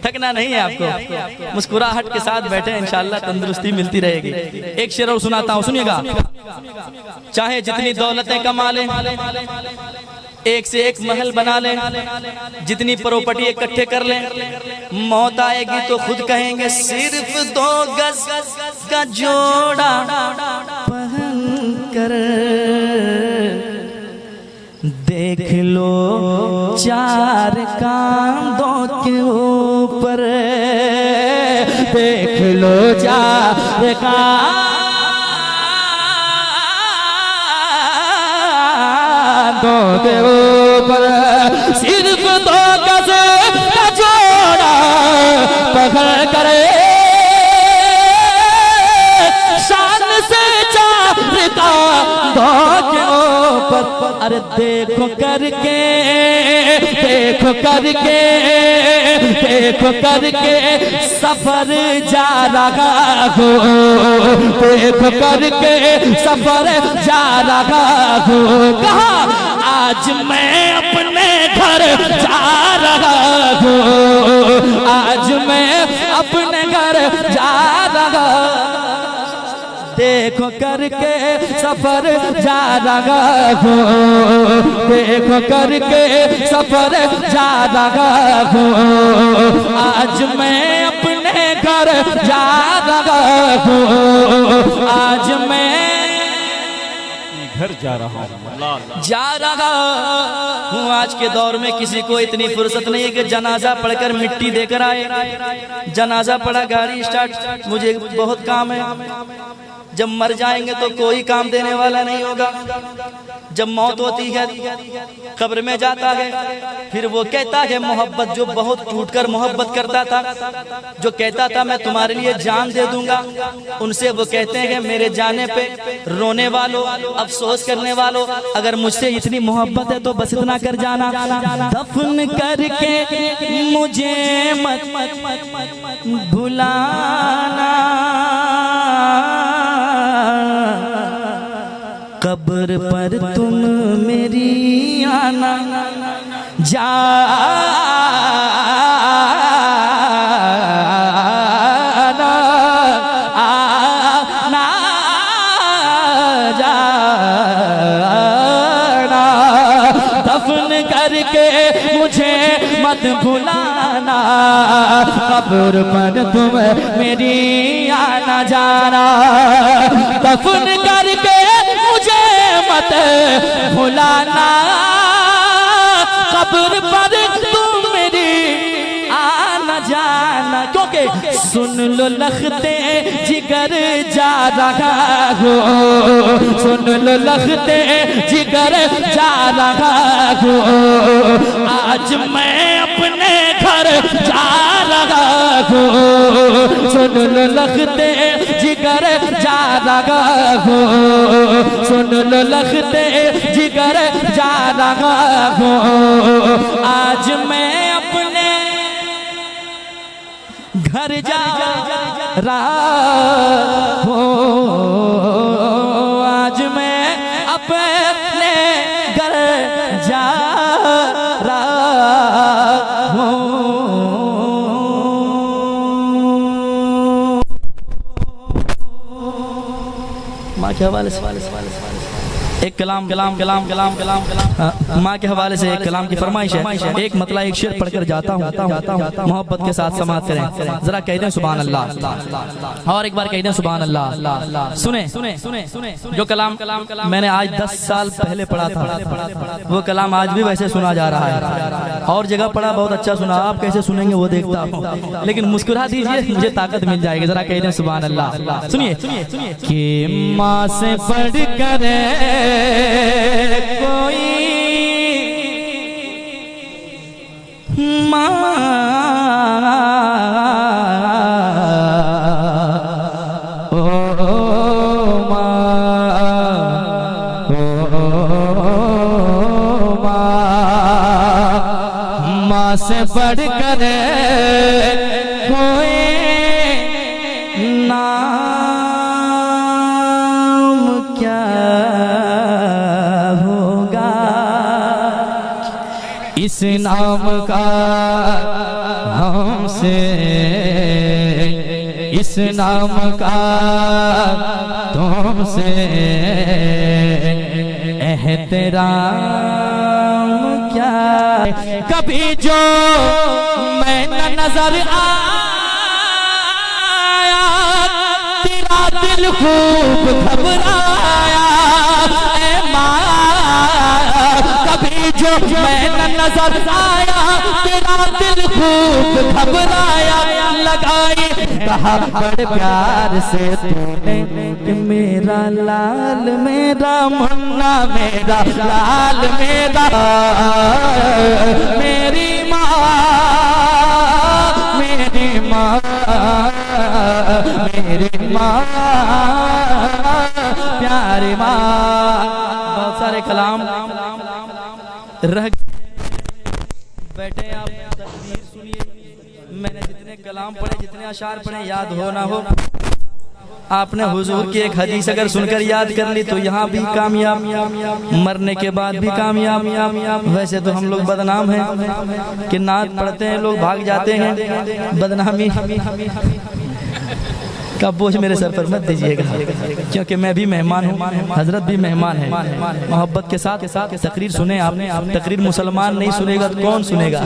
थकना नहीं है आपको, मुस्कुराहट के साथ बैठे, इंशाअल्लाह तंदुरुस्ती मिलती रहेगी। एक शेर और सुनाता हूँ, सुनिएगा। चाहे जितनी दौलतें कमा लें, एक से एक महल बना लें, जितनी प्रॉपर्टी इकट्ठे कर लें, मौत आएगी तो खुद कहेंगे सिर्फ 2 गज का जोड़ा पहन कर देख लो 4 कांधों के ऊपर, देख लो 4 कांधों के ऊपर, सिर्फ 2 गज का जोड़ा पकड़ करे शान से 4 कांधों के ऊपर। अरे देखो करके, देखो करके, देखो करके सफर जा रहा हूँ, देखो करके सफर जा रहा हूँ। कहाँ? आज मैं अपने घर जा रहा हूँ, आज मैं अपने घर जा रहा हूँ। देखो करके सफर जा रहा हूँ, देखो करके सफर जा रहा हूँ। आज मैं अपने घर जा रहा हूँ, आज मैं घर जा रहा हूँ। आज के दौर में किसी को इतनी फुर्सत नहीं है कि जनाजा पढ़कर मिट्टी देकर आए। जनाजा पढ़ा, गाड़ी स्टार्ट, मुझे बहुत काम है। जब मर जाएंगे तो कोई काम देने वाला नहीं होगा। जब मौत होती है, कब्र में जाता है, फिर वो कहता है मोहब्बत, जो बहुत टूटकर मोहब्बत करता था, जो कहता था मैं तुम्हारे लिए जान दे दूंगा, उनसे वो कहते हैं मेरे जाने पे रोने वालों, अफसोस करने वालों, अगर मुझसे इतनी मोहब्बत है तो बस इतना कर जाना, दफन करके मुझे मत भुलाना, कब्र पर तुम मेरी आना जाना, आना जाना, दफन करके मुझे मत भुलाना, कब्र पर तुम मेरी आना जाना, दफन करके मत भुलाना, कब्र पर तुम मेरी आना जाना। क्योंकि सुन लो लखते जिगर जा रहा हो, सुन लो लखते जिगर जा रहा हो। आज मैं अपने घर जा रहा हूँ, सुन लो लखते जिगर जा रहा हूँ, सुन लो लखते जिगर जा रहा हूँ। आज मैं अपने घर जा रहा हूँ, आज मैं अपने घर जा रहा हूँ। माँ के हवाले से एक कलाम कलाम कलाम कलाम कलाम कलाम माँ के हवाले से एक कलाम की फरमाइश है। एक मतला एक शेर पढ़कर जाता हूँ, मोहब्बत के साथ समाप्त करें। जरा कह दें सुभान अल्लाह, और एक बार कह दें सुभान अल्लाह। सुने सुने सुने सुने जो कलाम मैंने आज 10 साल पहले पढ़ा था, वो कलाम आज भी वैसे सुना जा रहा है। और जगह पढ़ा, बहुत अच्छा सुना, आप कैसे सुनेंगे वो देखता हूँ, लेकिन मुस्कुरा दीजिए, मुझे ताकत मिल जाएगी। जरा कह दें सुभान अल्लाह। सुनिए कि माँ से पढ़ कर कोई माँ माँ से बढ़ कर इस नाम का हमसे, इस नाम का तुमसे एहतराम क्या। कभी जो मैं न नजर आया तेरा दिल खूब घबराया ऐ माँ। कभी जो मैं न नजर आया तेरा दिल खूब घबराया। लगाई कहा बड़े प्यार से तूने कि मेरा लाल मेरा मुन्ना मेरा लाल मेरा। मेरी माँ मेरी माँ मेरी माँ प्यारी माँ। बहुत सारे कलाम रह बैठे आप तकबीर सुनिए। मैंने जितने कलाम पढ़े जितने अशार पढ़े याद हो ना हो, आपने हुजूर की एक हदीस अगर सुनकर याद कर ली तो यहाँ भी कामयाब, मरने के बाद भी कामयाब। वैसे तो हम लोग बदनाम हैं कि नात पढ़ते हैं लोग भाग जाते हैं। बदनामी का बोझ मेरे सर पर मत दीजिएगा, क्योंकि मैं भी मेहमान हूँ, हजरत भी मेहमान है। मोहब्बत के साथ तकरीर सुने आपने। तकरीर मुसलमान नहीं सुनेगा तो कौन सुनेगा?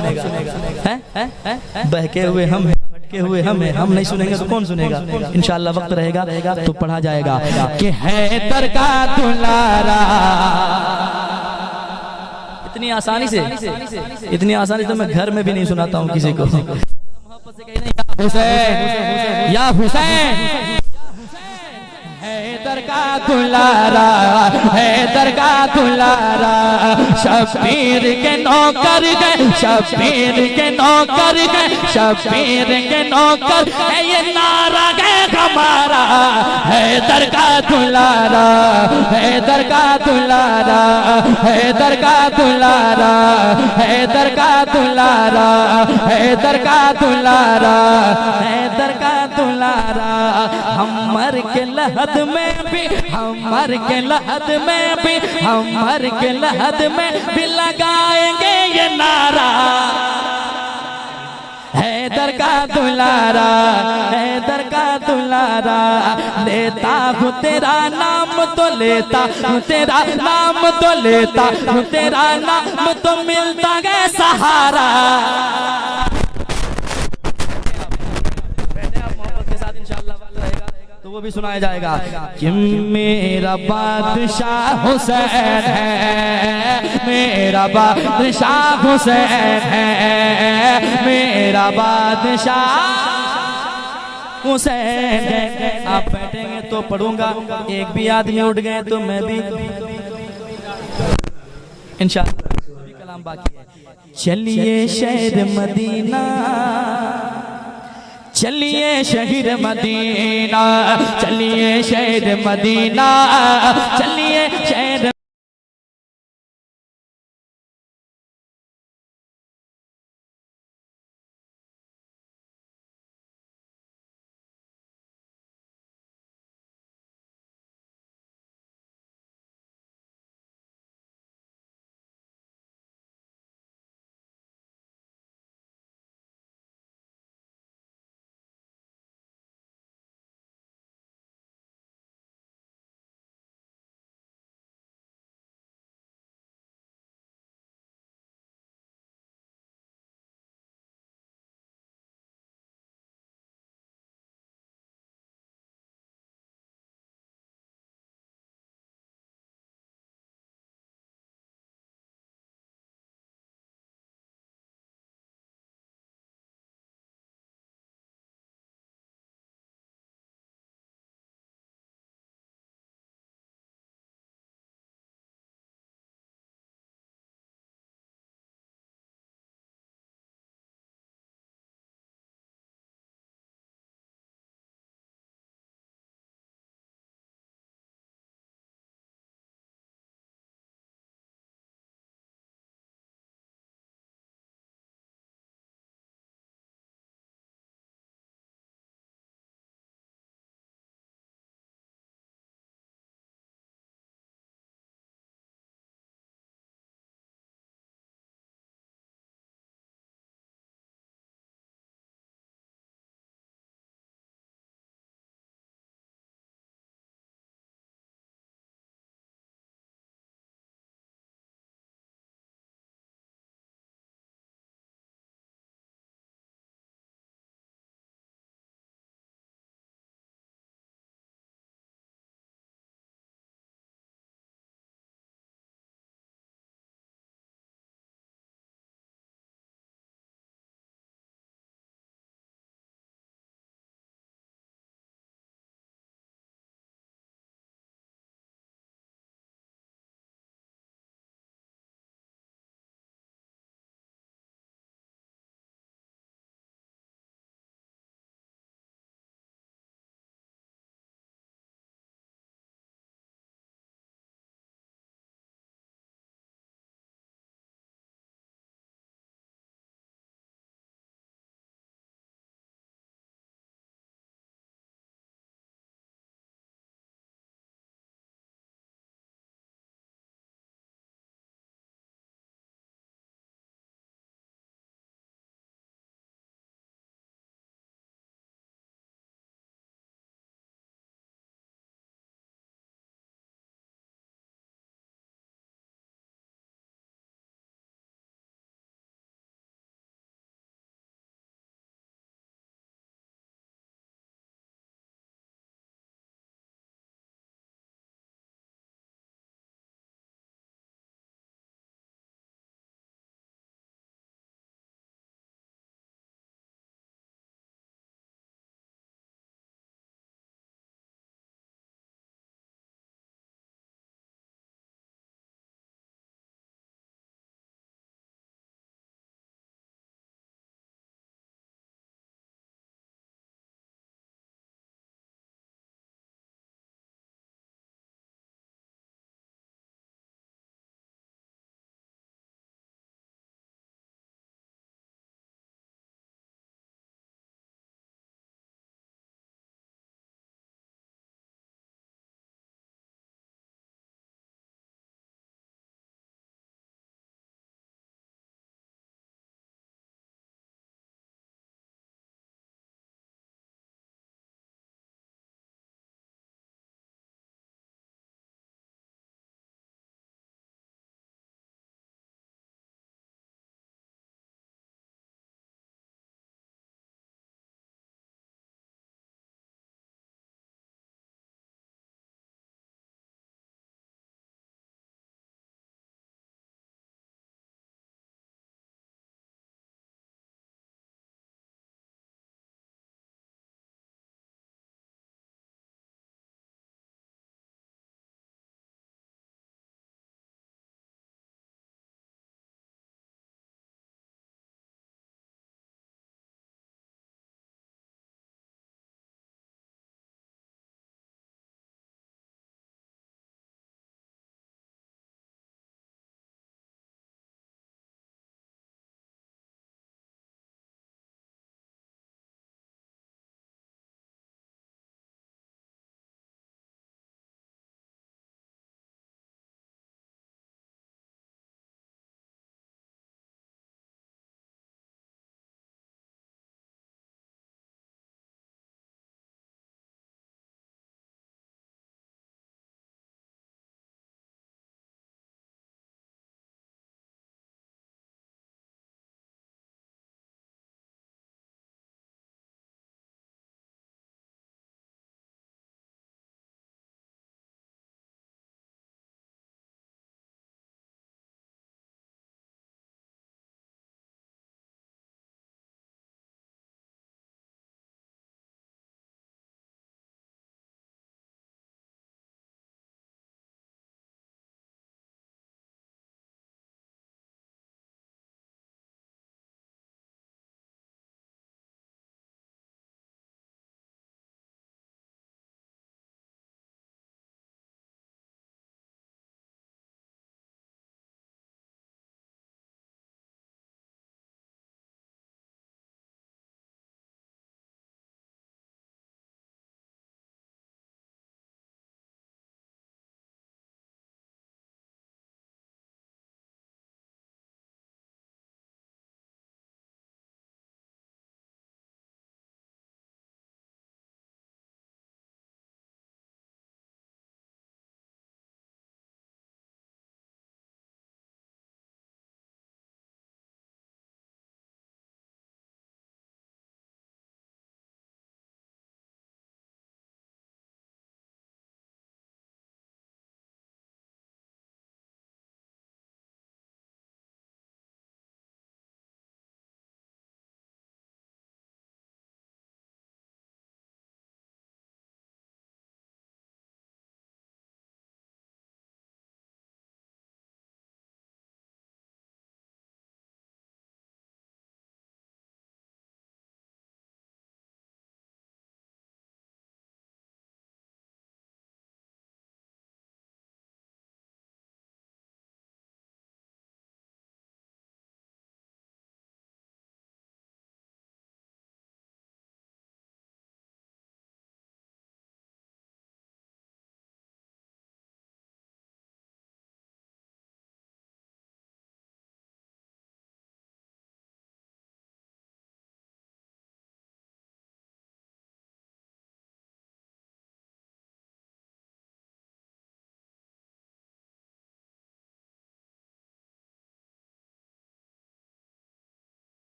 बहके हुए हम हैं, भटके हुए हम हैं, हम नहीं सुनेंगे तो कौन सुनेगा? इंशाअल्लाह वक्त रहेगा तो पढ़ा जाएगा कि हैदर का दुलारा। इतनी आसानी से तो मैं घर में भी नहीं सुनाता हूँ किसी को। हुसैन या हुसैन हैदर का दुलारा, हैदर का दुलारा। शब्बीर के नौकर गए, शब्बीर के नौकर गए, शब्बीर के नौकर है ये नारा गए हमारा। हैदर का दुलारा, हैदर का दुलारा, हैदर का दुलारा, हैदर का दुलारा, हैदर का दुलारा, हैदर का दुलारा। हम मर के लहद में भी, हम मर के लहद में भी, हम मर के लहद में भी लगाएंगे ये नारा। हैदर का दुलारा, हैदर का दुलारा। लेता हूँ तेरा नाम तो लेता हूँ तेरा नाम तो लेता हूँ तेरा नाम तो मिलता है सहारा। तो वो भी सुनाया जाएगा कि मेरा बादशाह हुसैन है, मेरा बादशाह हुसैन है, मेरा बादशाह हुसैन है। आप बैठेंगे तो पढ़ूंगा, एक भी आदमी उठ गए तो मैं भी इंशाअल्लाह। कलाम बाकी है। चलिए शहर मदीना, चलिए शहर मदीना, चलिए शहर मदीना, चलिए शहर